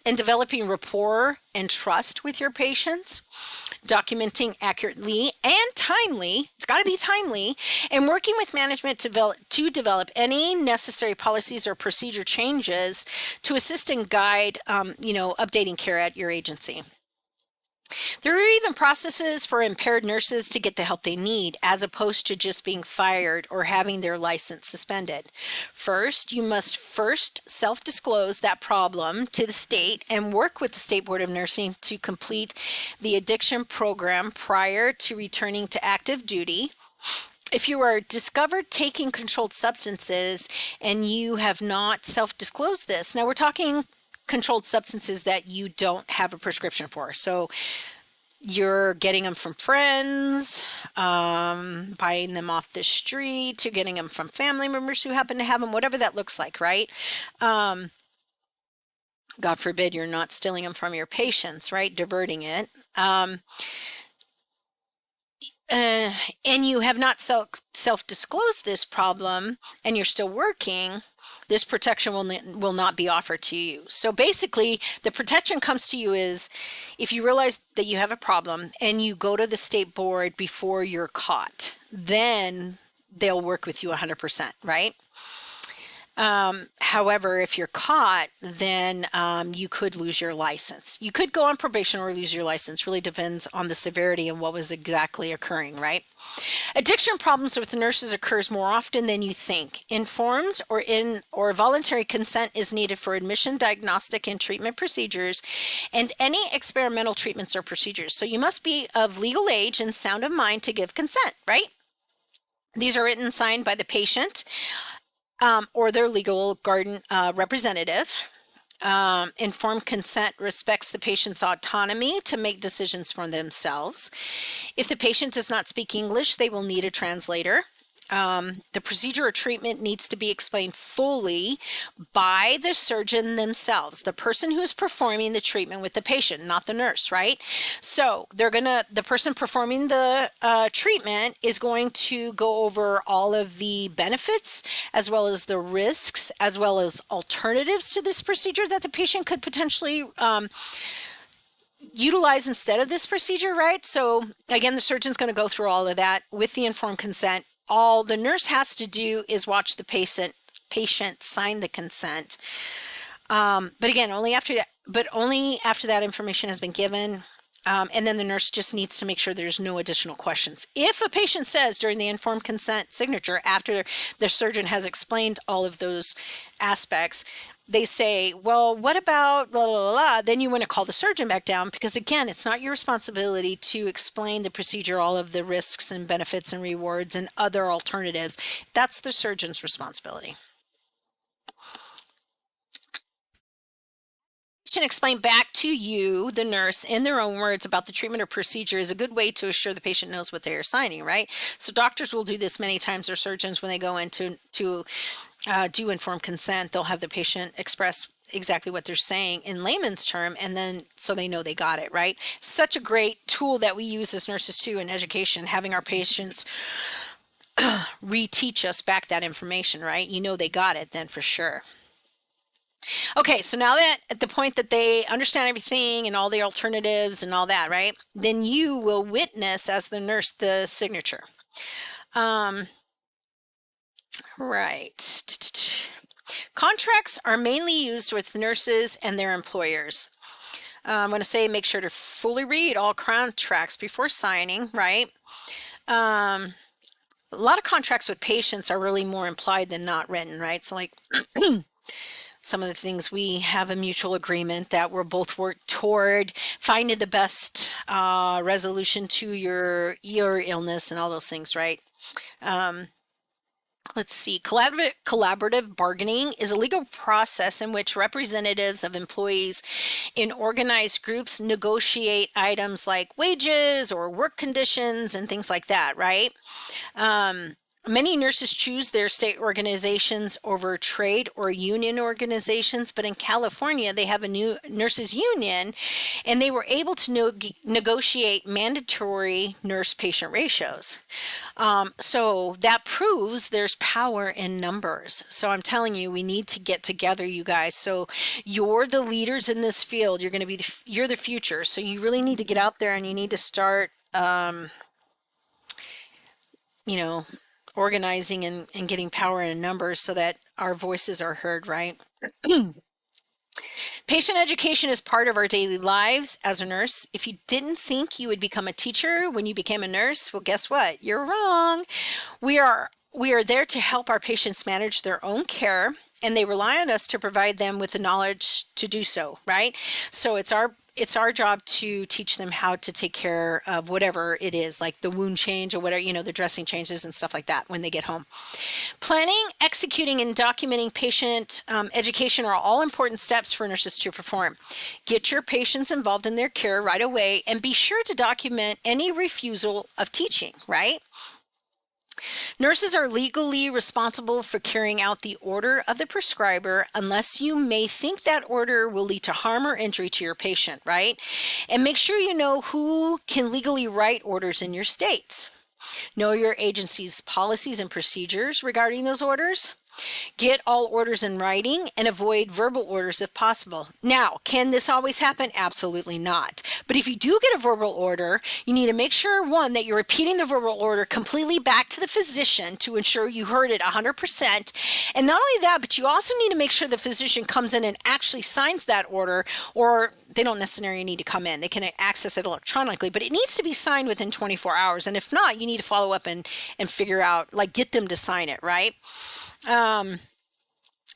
and developing rapport and trust with your patients. Documenting accurately and timely, it's got to be timely, and working with management to develop any necessary policies or procedure changes to assist and guide, updating care at your agency. There are even processes for impaired nurses to get the help they need, as opposed to just being fired or having their license suspended. First, you must self-disclose that problem to the state and work with the State Board of Nursing to complete the addiction program prior to returning to active duty. If you are discovered taking controlled substances and you have not self-disclosed this, now we're talking controlled substances that you don't have a prescription for. So you're getting them from friends, buying them off the street, you're getting them from family members who happen to have them, whatever that looks like, right? Um, God forbid you're not stealing them from your patients, right? Diverting it. Uh, and you have not self-disclosed this problem and you're still working, this protection will not be offered to you. So basically, the protection comes to you is if you realize that you have a problem and you go to the state board before you're caught, then they'll work with you 100%, right? However, if you're caught, then you could lose your license. You could go on probation or lose your license. Really depends on the severity and what was exactly occurring, right? Addiction problems with nurses occurs more often than you think. Informed or voluntary consent is needed for admission, diagnostic, and treatment procedures, and any experimental treatments or procedures. So you must be of legal age and sound of mind to give consent, right? These are written and signed by the patient or their legal guardian representative. Informed consent respects the patient's autonomy to make decisions for themselves. If the patient does not speak English, they will need a translator. The procedure or treatment needs to be explained fully by the surgeon themselves, the person who is performing the treatment with the patient, not the nurse, right? So the person performing the treatment is going to go over all of the benefits as well as the risks, as well as alternatives to this procedure that the patient could potentially utilize instead of this procedure, right? So again, the surgeon's going to go through all of that with the informed consent. All the nurse has to do is watch the patient sign the consent. But again, only after that information has been given. And then the nurse just needs to make sure there's no additional questions. If a patient says during the informed consent signature, after the surgeon has explained all of those aspects, they say, well, what about blah, blah, blah, then you want to call the surgeon back down because, again, it's not your responsibility to explain the procedure, all of the risks and benefits and rewards and other alternatives. That's the surgeon's responsibility. Explain back to you, the nurse, in their own words about the treatment or procedure is a good way to assure the patient knows what they are signing, right? So doctors will do this many times, or surgeons, when they go in to do informed consent, they'll have the patient express exactly what they're saying in layman's term, and then so they know they got it, right? Such a great tool that we use as nurses too in education, having our patients reteach us back that information, right? You know they got it then for sure. Okay, so now that at the point that they understand everything and all the alternatives and all that, right? Then you will witness as the nurse the signature. Right. Contracts are mainly used with nurses and their employers. I'm going to say make sure to fully read all contracts before signing, right? A lot of contracts with patients are really more implied than not written, right? So like some of the things, we have a mutual agreement that we'll both work toward finding the best resolution to your illness and all those things, right? Let's see. Collaborative bargaining is a legal process in which representatives of employees in organized groups negotiate items like wages or work conditions and things like that, right? Many nurses choose their state organizations over trade or union organizations, but in California, they have a new nurses union, and they were able to negotiate mandatory nurse-patient ratios. So that proves there's power in numbers. So I'm telling you, we need to get together, you guys. So you're the leaders in this field. You're going to be you're the future. So you really need to get out there and you need to start, you know, organizing and getting power in numbers so that our voices are heard, right? Patient education is part of our daily lives as a nurse. If you didn't think you would become a teacher when you became a nurse, well, guess what? You're wrong. We are there to help our patients manage their own care and they rely on us to provide them with the knowledge to do so, right? So it's our job to teach them how to take care of whatever it is, like the wound change or whatever, the dressing changes and stuff like that when they get home. Planning, executing, and documenting patient education are all important steps for nurses to perform. Get your patients involved in their care right away and be sure to document any refusal of teaching, right? Nurses are legally responsible for carrying out the order of the prescriber unless you may think that order will lead to harm or injury to your patient, right? And make sure you know who can legally write orders in your states. Know your agency's policies and procedures regarding those orders. Get all orders in writing and avoid verbal orders if possible. Now, can this always happen? Absolutely not. But if you do get a verbal order, you need to make sure, one, that you're repeating the verbal order completely back to the physician to ensure you heard it 100%. And not only that, but you also need to make sure the physician comes in and actually signs that order, or they don't necessarily need to come in. They can access it electronically, but it needs to be signed within 24 hours. And if not, you need to follow up and figure out, like, get them to sign it, right?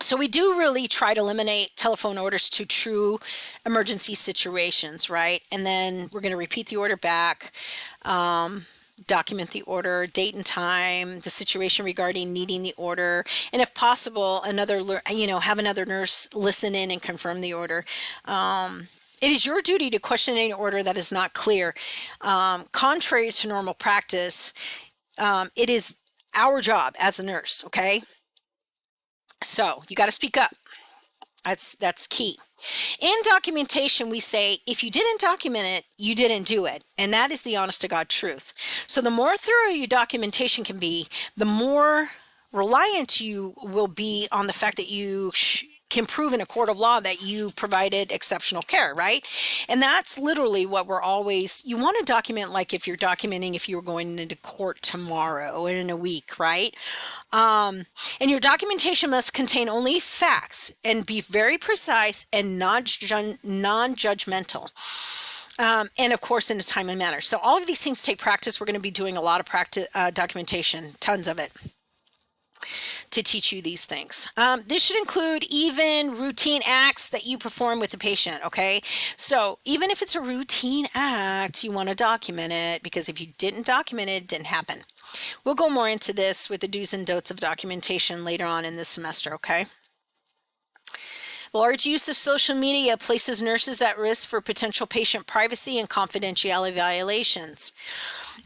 So we do really try to eliminate telephone orders to true emergency situations, right? And then we're going to repeat the order back, document the order, date and time, the situation regarding needing the order, and if possible, have another nurse listen in and confirm the order. It is your duty to question any order that is not clear. Contrary to normal practice, it is our job as a nurse, okay? So you got to speak up. That's key. In documentation, we say, if you didn't document it, you didn't do it. And that is the honest to God truth. So the more thorough your documentation can be, the more reliant you will be on the fact that you can prove in a court of law that you provided exceptional care, right? And that's literally what you want to document, like if you're documenting if you were going into court tomorrow or in a week, right? And your documentation must contain only facts and be very precise and non-judgmental. And of course, in a timely manner. So all of these things take practice. We're going to be doing a lot of practice documentation, tons of it, to teach you these things. This should include even routine acts that you perform with the patient, okay? So even if it's a routine act, you want to document it, because if you didn't document it, it didn't happen. We'll go more into this with the do's and don'ts of documentation later on in this semester, okay? Large use of social media places nurses at risk for potential patient privacy and confidentiality violations.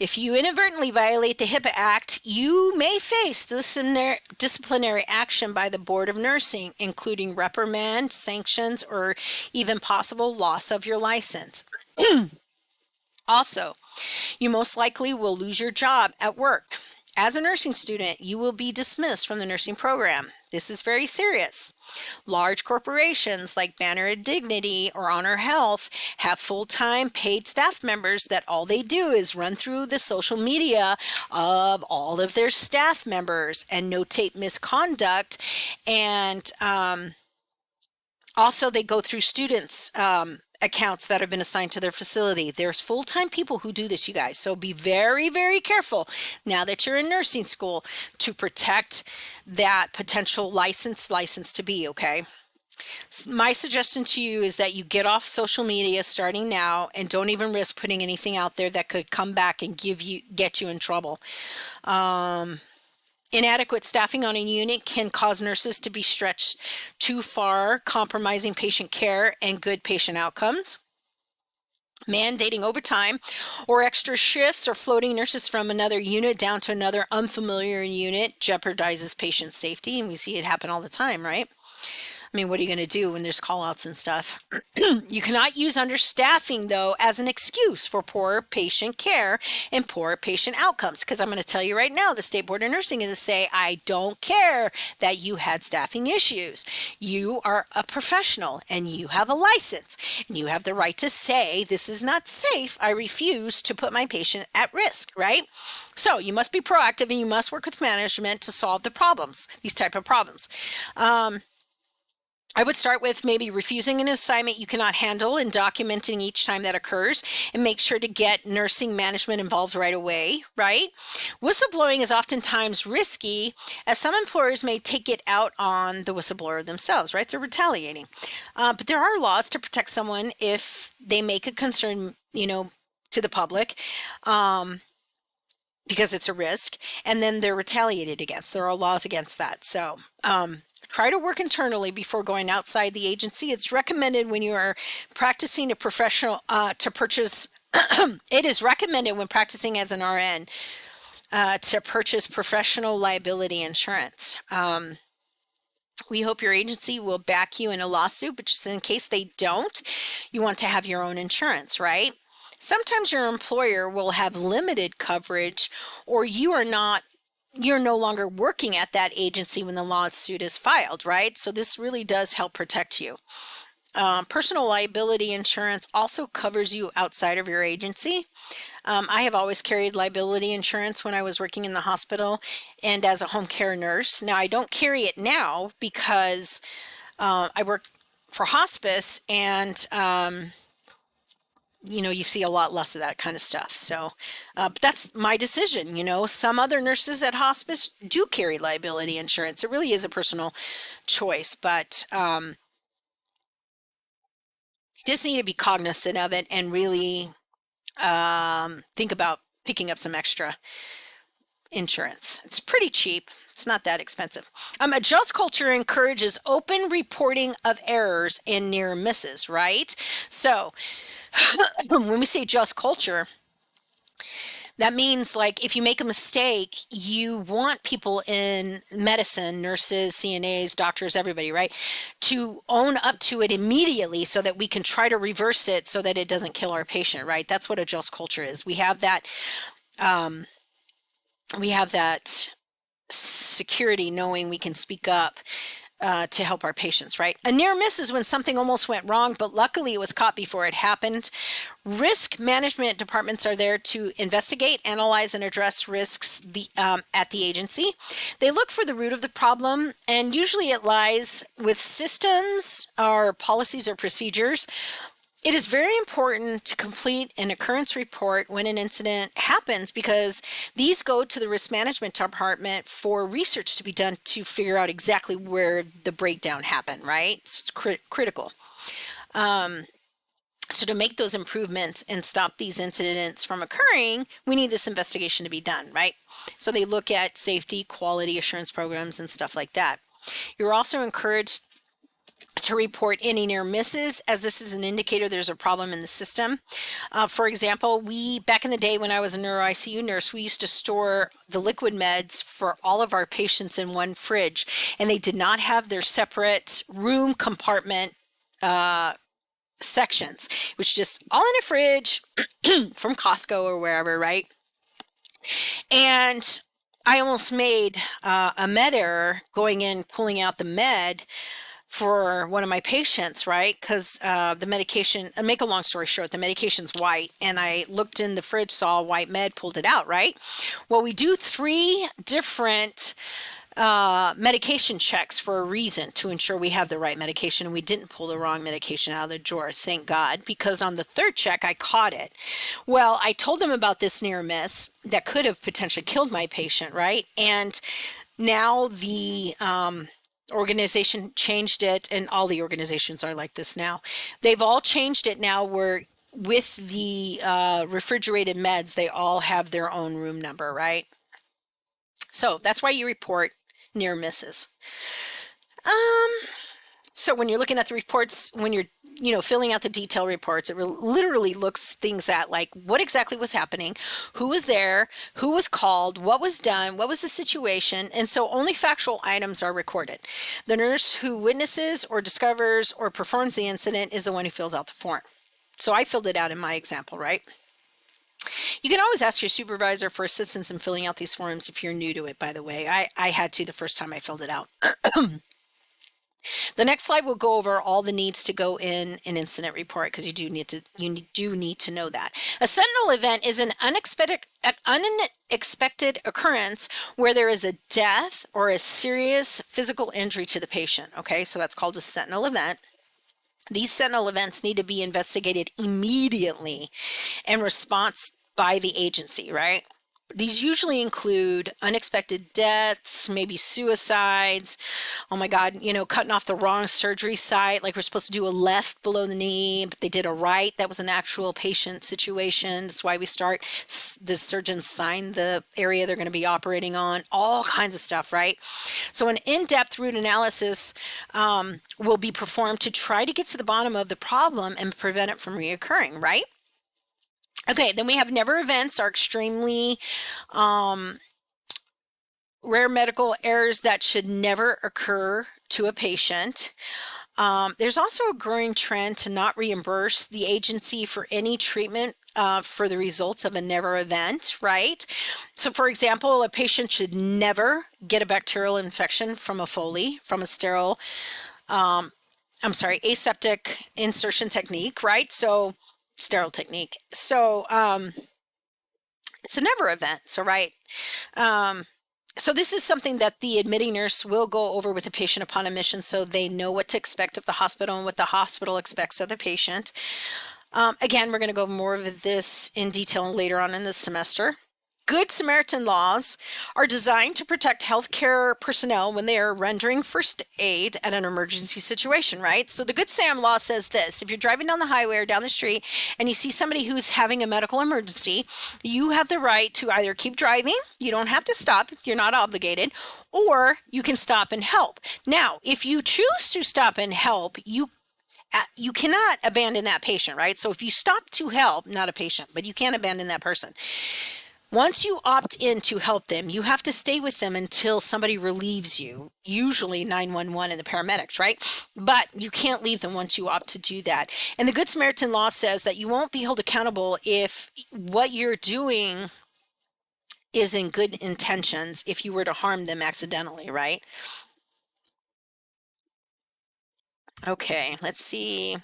If you inadvertently violate the HIPAA Act, you may face disciplinary action by the Board of Nursing, including reprimand, sanctions, or even possible loss of your license. Also, you most likely will lose your job at work. As a nursing student, you will be dismissed from the nursing program. This is very serious. Large corporations like Banner Dignity or Honor Health have full-time paid staff members that all they do is run through the social media of all of their staff members and notate misconduct. And also they go through students' accounts that have been assigned to their facility. There's full-time people who do this, you guys. So be very, very careful now that you're in nursing school to protect that potential license to be, okay? My suggestion to you is that you get off social media starting now and don't even risk putting anything out there that could come back and get you in trouble. Inadequate staffing on a unit can cause nurses to be stretched too far, compromising patient care and good patient outcomes. Mandating overtime or extra shifts or floating nurses from another unit down to another unfamiliar unit jeopardizes patient safety, and we see it happen all the time, right? I mean, what are you going to do when there's call-outs and stuff? You cannot use understaffing, though, as an excuse for poor patient care and poor patient outcomes. Because I'm going to tell you right now, the State Board of Nursing is going to say, I don't care that you had staffing issues. You are a professional and you have a license. And you have the right to say, this is not safe. I refuse to put my patient at risk, right? So you must be proactive and you must work with management to solve the problems, these type of problems. I would start with maybe refusing an assignment you cannot handle and documenting each time that occurs, and make sure to get nursing management involved right away, right? Whistleblowing is oftentimes risky as some employers may take it out on the whistleblower themselves, right? They're retaliating. But there are laws to protect someone if they make a concern, to the public. Because it's a risk, and then they're retaliated against. There are laws against that. So try to work internally before going outside the agency. It's recommended when you are practicing a professional to purchase. It is recommended when practicing as an RN to purchase professional liability insurance. We hope your agency will back you in a lawsuit, but just in case they don't, you want to have your own insurance, right? Sometimes your employer will have limited coverage, or you're no longer working at that agency when the lawsuit is filed, right? So this really does help protect you. Personal liability insurance also covers you outside of your agency. I have always carried liability insurance when I was working in the hospital and as a home care nurse. Now, I don't carry it now because I work for hospice, and you see a lot less of that kind of stuff. So, but that's my decision. Some other nurses at hospice do carry liability insurance. It really is a personal choice, but you just need to be cognizant of it and really think about picking up some extra insurance. It's pretty cheap. It's not that expensive. A JUST culture encourages open reporting of errors and near misses, right? So when we say JUST culture, that means like if you make a mistake, you want people in medicine, nurses, CNAs, doctors, everybody, right, to own up to it immediately so that we can try to reverse it so that it doesn't kill our patient, right? That's what a JUST culture is. We have that security knowing we can speak up to help our patients, right? A near miss is when something almost went wrong, but luckily it was caught before it happened. Risk management departments are there to investigate, analyze, and address risks at the agency. They look for the root of the problem, and usually it lies with systems or policies or procedures. It is very important to complete an occurrence report when an incident happens because these go to the risk management department for research to be done to figure out exactly where the breakdown happened, right? So it's critical. So to make those improvements and stop these incidents from occurring, we need this investigation to be done, right? So they look at safety, quality assurance programs, and stuff like that. You're also encouraged to report any near misses, as this is an indicator there's a problem in the system. For example, back in the day when I was a neuro ICU nurse, we used to store the liquid meds for all of our patients in one fridge, and they did not have their separate room compartment sections. It was just all in a fridge from Costco or wherever, right? And I almost made a med error going in, pulling out the med for one of my patients, right? Because the medication, make a long story short, the medication's white, and I looked in the fridge, saw a white med, pulled it out, right? Well, we do 3 different medication checks for a reason, to ensure we have the right medication and we didn't pull the wrong medication out of the drawer, thank God, because on the 3rd check I caught it. Well, I told them about this near miss that could have potentially killed my patient, right? And now the organization changed it, and all the organizations are like this now. They've all changed it now where with the refrigerated meds, they all have their own room number, right? So that's why you report near misses. So when you're looking at the reports, when you're filling out the detail reports, it literally looks things at like what exactly was happening, who was there, who was called, what was done, what was the situation, and so only factual items are recorded. The nurse who witnesses or discovers or performs the incident is the one who fills out the form. So I filled it out in my example, right? You can always ask your supervisor for assistance in filling out these forms if you're new to it, by the way. I had to the first time I filled it out. The next slide will go over all the needs to go in an incident report, because you do need to know that. A sentinel event is an unexpected occurrence where there is a death or a serious physical injury to the patient. Okay, so that's called a sentinel event. These sentinel events need to be investigated immediately in response by the agency, right? These usually include unexpected deaths, maybe suicides. Oh my God, cutting off the wrong surgery site. Like we're supposed to do a left below the knee, but they did a right. That was an actual patient situation. That's why we start. The surgeons sign the area they're going to be operating on. All kinds of stuff, right? So an in-depth root analysis will be performed to try to get to the bottom of the problem and prevent it from reoccurring, right? Okay, then we have never events are extremely rare medical errors that should never occur to a patient. There's also a growing trend to not reimburse the agency for any treatment for the results of a never event, right? So for example, a patient should never get a bacterial infection from a Foley, from a sterile, aseptic insertion technique, right? So sterile technique. So it's a never event. So right. So this is something that the admitting nurse will go over with the patient upon admission, so they know what to expect of the hospital and what the hospital expects of the patient. Again, we're going to go over more of this in detail later on in this semester. Good Samaritan laws are designed to protect healthcare personnel when they are rendering first aid at an emergency situation, right? So the Good Sam law says this: if you're driving down the highway or down the street and you see somebody who's having a medical emergency, you have the right to either keep driving, you don't have to stop, you're not obligated, or you can stop and help. Now, if you choose to stop and help, you cannot abandon that patient, right? So if you stop to help, not a patient, but you can't abandon that person. Once you opt in to help them, you have to stay with them until somebody relieves you, usually 911 and the paramedics, right? But you can't leave them once you opt to do that. And the Good Samaritan law says that you won't be held accountable if what you're doing is in good intentions if you were to harm them accidentally, right? Okay, let's see.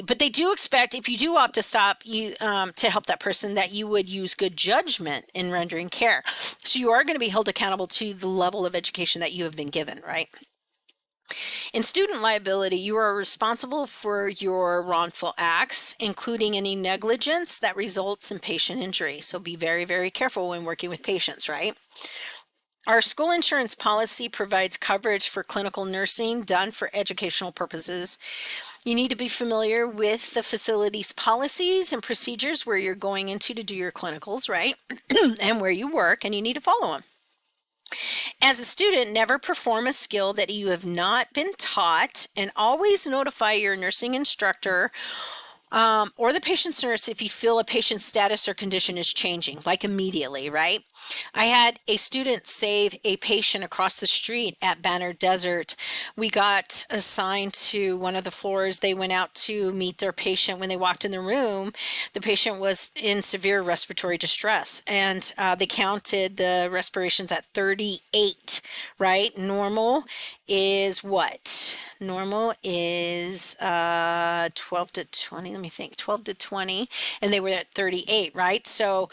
But they do expect, if you do opt to stop, you to help that person, that you would use good judgment in rendering care. So you are going to be held accountable to the level of education that you have been given, right? In student liability, you are responsible for your wrongful acts, including any negligence that results in patient injury. So be very, very careful when working with patients, right? Our school insurance policy provides coverage for clinical nursing done for educational purposes. You need to be familiar with the facility's policies and procedures where you're going into to do your clinicals, right? And where you work, and you need to follow them. As a student, never perform a skill that you have not been taught, and always notify your nursing instructor or the patient's nurse if you feel a patient's status or condition is changing, like immediately, right? I had a student save a patient across the street at Banner Desert. We got assigned to one of the floors. They went out to meet their patient. When they walked in the room, the patient was in severe respiratory distress, and they counted the respirations at 38, right? Normal is what? Normal is 12 to 20, let me think, 12 to 20, and they were at 38, right? So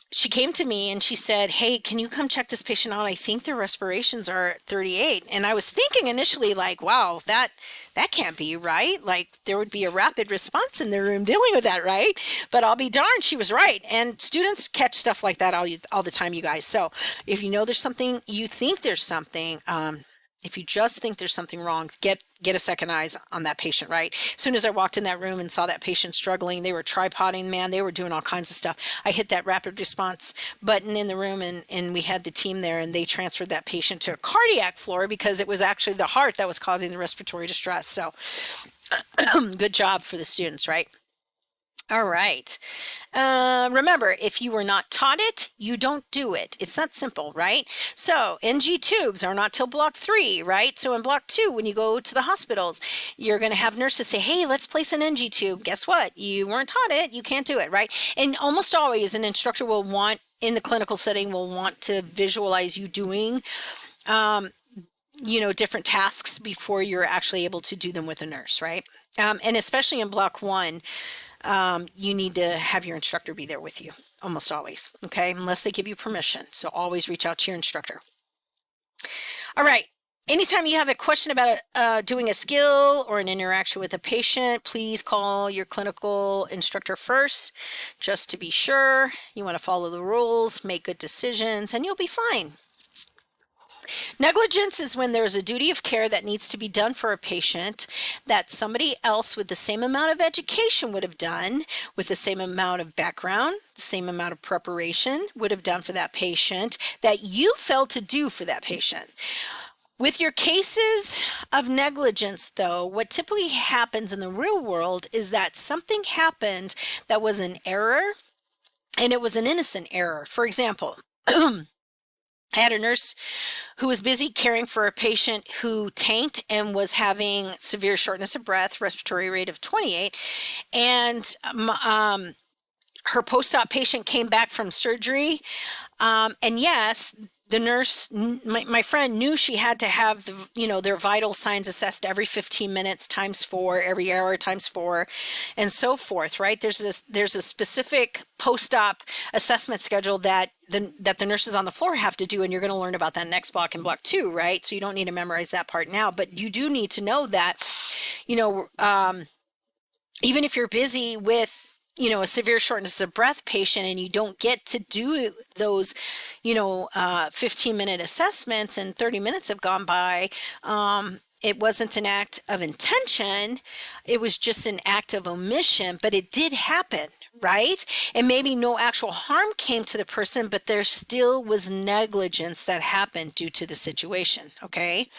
she came to me and she said, hey, can you come check this patient out? I think their respirations are at 38. And I was thinking initially, like, wow, that can't be right. Like, there would be a rapid response in the room dealing with that, right? But I'll be darned, she was right. And students catch stuff like that all the time, you guys. So if you know there's something, you think there's something, if you just think there's something wrong, get a second eyes on that patient, right? As soon as I walked in that room and saw that patient struggling, they were tripoding, man, they were doing all kinds of stuff. I hit that rapid response button in the room, and we had the team there, and they transferred that patient to a cardiac floor because it was actually the heart that was causing the respiratory distress. So good job for the students, right? All right. Remember, if you were not taught it, you don't do it. It's that simple, right? So NG tubes are not till block 3, right? So in block 2, when you go to the hospitals, you're going to have nurses say, hey, let's place an NG tube. Guess what? You weren't taught it. You can't do it, right? And almost always an instructor will want, in the clinical setting, will want to visualize you doing different tasks before you're actually able to do them with a nurse, right? And especially in block one, you need to have your instructor be there with you almost always, okay? Unless they give you permission. So always reach out to your instructor. All right. Anytime you have a question about doing a skill or an interaction with a patient, please call your clinical instructor first, just to be sure. You want to follow the rules, make good decisions, and you'll be fine. Negligence is when there's a duty of care that needs to be done for a patient that somebody else with the same amount of education would have done, with the same amount of background, the same amount of preparation would have done for that patient that you failed to do for that patient. With your cases of negligence, though, what typically happens in the real world is that something happened that was an error, and it was an innocent error. For example, I had a nurse who was busy caring for a patient who tanked and was having severe shortness of breath, respiratory rate of 28, and her post-op patient came back from surgery, and yes, the nurse, my friend, knew she had to have their vital signs assessed every 15 minutes times 4, every hour times 4, and so forth. Right? There's a specific post-op assessment schedule that the nurses on the floor have to do, and you're going to learn about that next block in block 2. Right? So you don't need to memorize that part now, but you do need to know that, even if you're busy with a severe shortness of breath patient and you don't get to do those 15-minute assessments and 30 minutes have gone by, it wasn't an act of intention, it was just an act of omission, but it did happen, right? And maybe no actual harm came to the person, but there still was negligence that happened due to the situation, okay?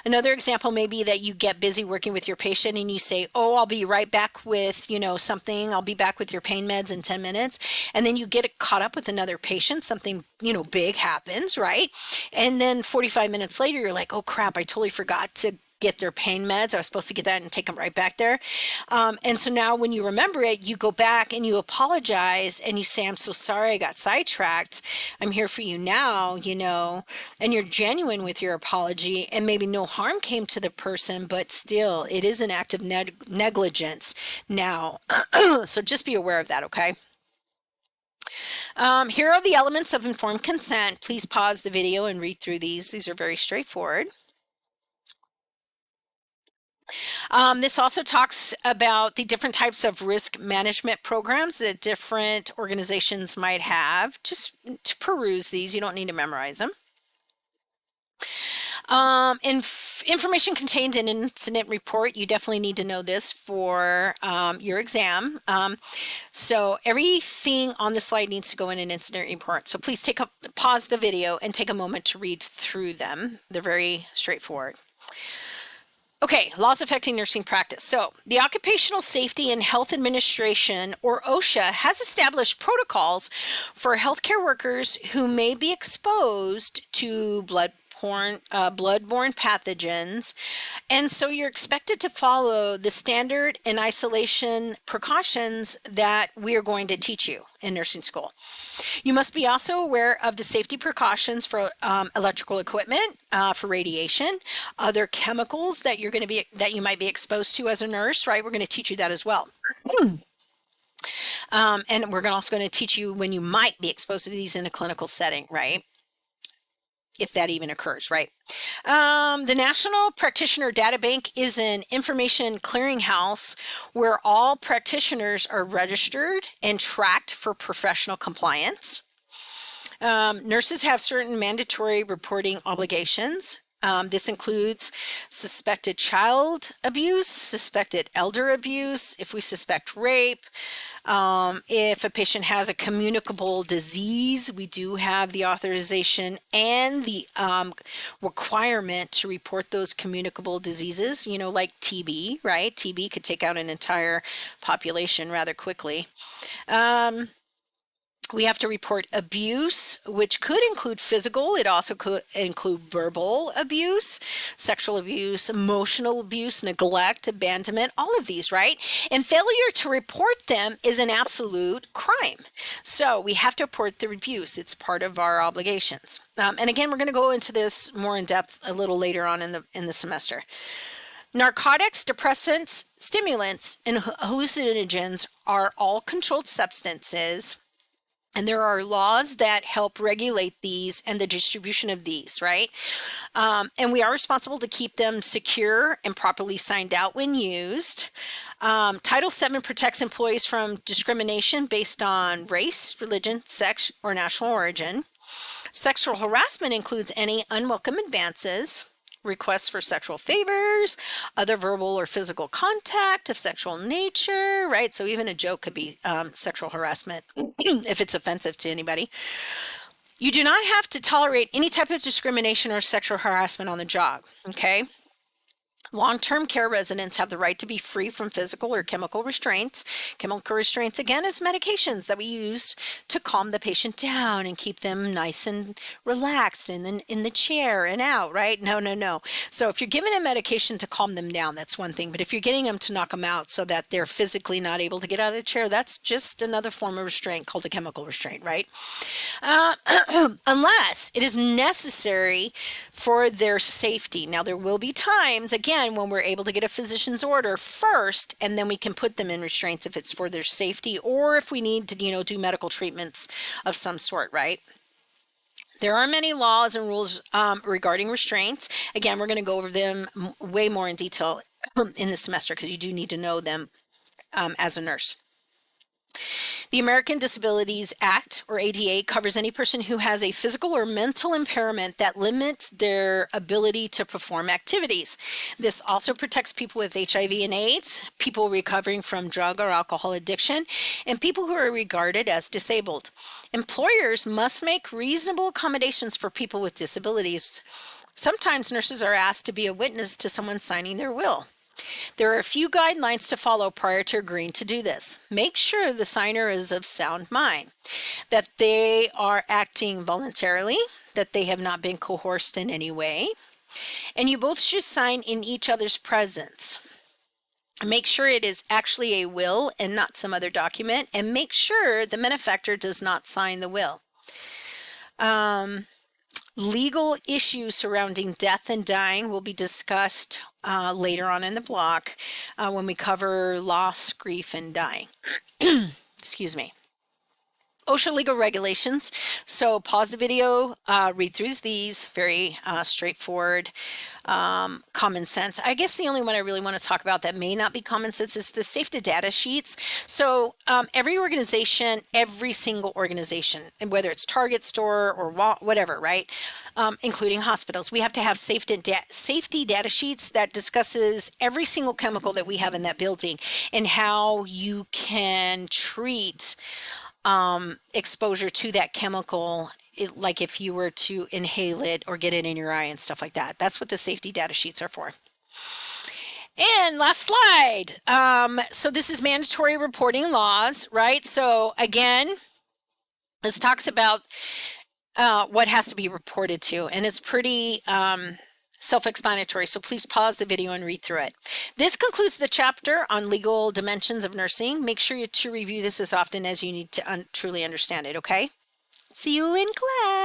Another example may be that you get busy working with your patient and you say, oh, I'll be right back with, something, I'll be back with your pain meds in 10 minutes. And then you get caught up with another patient, something, big happens, right? And then 45 minutes later, you're like, oh crap, I totally forgot to get their pain meds. I was supposed to get that and take them right back there. And so now when you remember it, you go back and you apologize and you say, I'm so sorry I got sidetracked. I'm here for you now, and you're genuine with your apology, and maybe no harm came to the person, but still it is an act of negligence now. So just be aware of that, okay? Here are the elements of informed consent. Please pause the video and read through these. These are very straightforward. This also talks about the different types of risk management programs that different organizations might have. Just to peruse these, you don't need to memorize them. Information contained in an incident report, you definitely need to know this for your exam. So everything on the slide needs to go in an incident report. So please pause the video and take a moment to read through them. They're very straightforward. Okay, laws affecting nursing practice. So the Occupational Safety and Health Administration, or OSHA, has established protocols for healthcare workers who may be exposed to bloodborne pathogens. And so you're expected to follow the standard and isolation precautions that we are going to teach you in nursing school. You must be also aware of the safety precautions for electrical equipment, for radiation, other chemicals that you might be exposed to as a nurse, right? We're going to teach you that as well. And we're also going to teach you when you might be exposed to these in a clinical setting, right? If that even occurs, right? The National Practitioner Data Bank is an information clearinghouse where all practitioners are registered and tracked for professional compliance. Nurses have certain mandatory reporting obligations. This includes suspected child abuse, suspected elder abuse, if we suspect rape, if a patient has a communicable disease, we do have the authorization and the requirement to report those communicable diseases, like TB, right? TB could take out an entire population rather quickly. We have to report abuse, which could include physical. It also could include verbal abuse, sexual abuse, emotional abuse, neglect, abandonment, all of these, right? And failure to report them is an absolute crime. So we have to report the abuse. It's part of our obligations. And again, we're going to go into this more in depth a little later on in the semester. Narcotics, depressants, stimulants, and hallucinogens are all controlled substances. And there are laws that help regulate these and the distribution of these, right? And we are responsible to keep them secure and properly signed out when used. Title VII protects employees from discrimination based on race, religion, sex, or national origin. Sexual harassment includes any unwelcome advances, requests for sexual favors, other verbal or physical contact of sexual nature, right? So even a joke could be sexual harassment if it's offensive to anybody. You do not have to tolerate any type of discrimination or sexual harassment on the job, okay? Long-term care residents have the right to be free from physical or chemical restraints. Chemical restraints, again, is medications that we use to calm the patient down and keep them nice and relaxed in the chair and out, right? No. So if you're giving a medication to calm them down, that's one thing. But if you're getting them to knock them out so that they're physically not able to get out of the chair, that's just another form of restraint called a chemical restraint, right? Unless it is necessary for their safety. Now, there will be times, again, when we're able to get a physician's order first, and then we can put them in restraints if it's for their safety or if we need to, do medical treatments of some sort, right? There are many laws and rules regarding restraints. Again, we're going to go over them way more in detail in the semester because you do need to know them as a nurse. The American Disabilities Act, or ADA, covers any person who has a physical or mental impairment that limits their ability to perform activities. This also protects people with HIV and AIDS, people recovering from drug or alcohol addiction, and people who are regarded as disabled. Employers must make reasonable accommodations for people with disabilities. Sometimes nurses are asked to be a witness to someone signing their will. There are a few guidelines to follow prior to agreeing to do this. Make sure the signer is of sound mind, that they are acting voluntarily, that they have not been coerced in any way, and you both should sign in each other's presence. Make sure it is actually a will and not some other document, and make sure the benefactor does not sign the will. Legal issues surrounding death and dying will be discussed later on in the block when we cover loss, grief, and dying. Excuse me. OSHA legal regulations. So pause the video, read through these, very straightforward, common sense. I guess the only one I really want to talk about that may not be common sense is the safety data sheets. So every organization, every single organization, and whether it's Target store or whatever, right, including hospitals, we have to have safety data sheets that discusses every single chemical that we have in that building and how you can treat exposure to that chemical, like if you were to inhale it or get it in your eye and stuff like that. That's what the safety data sheets are for. And last slide. So this is mandatory reporting laws, right? So again, this talks about what has to be reported to, and it's pretty self-explanatory, so please pause the video and read through it. This concludes the chapter on legal dimensions of nursing. Make sure to review this as often as you need to truly understand it, okay? See you in class.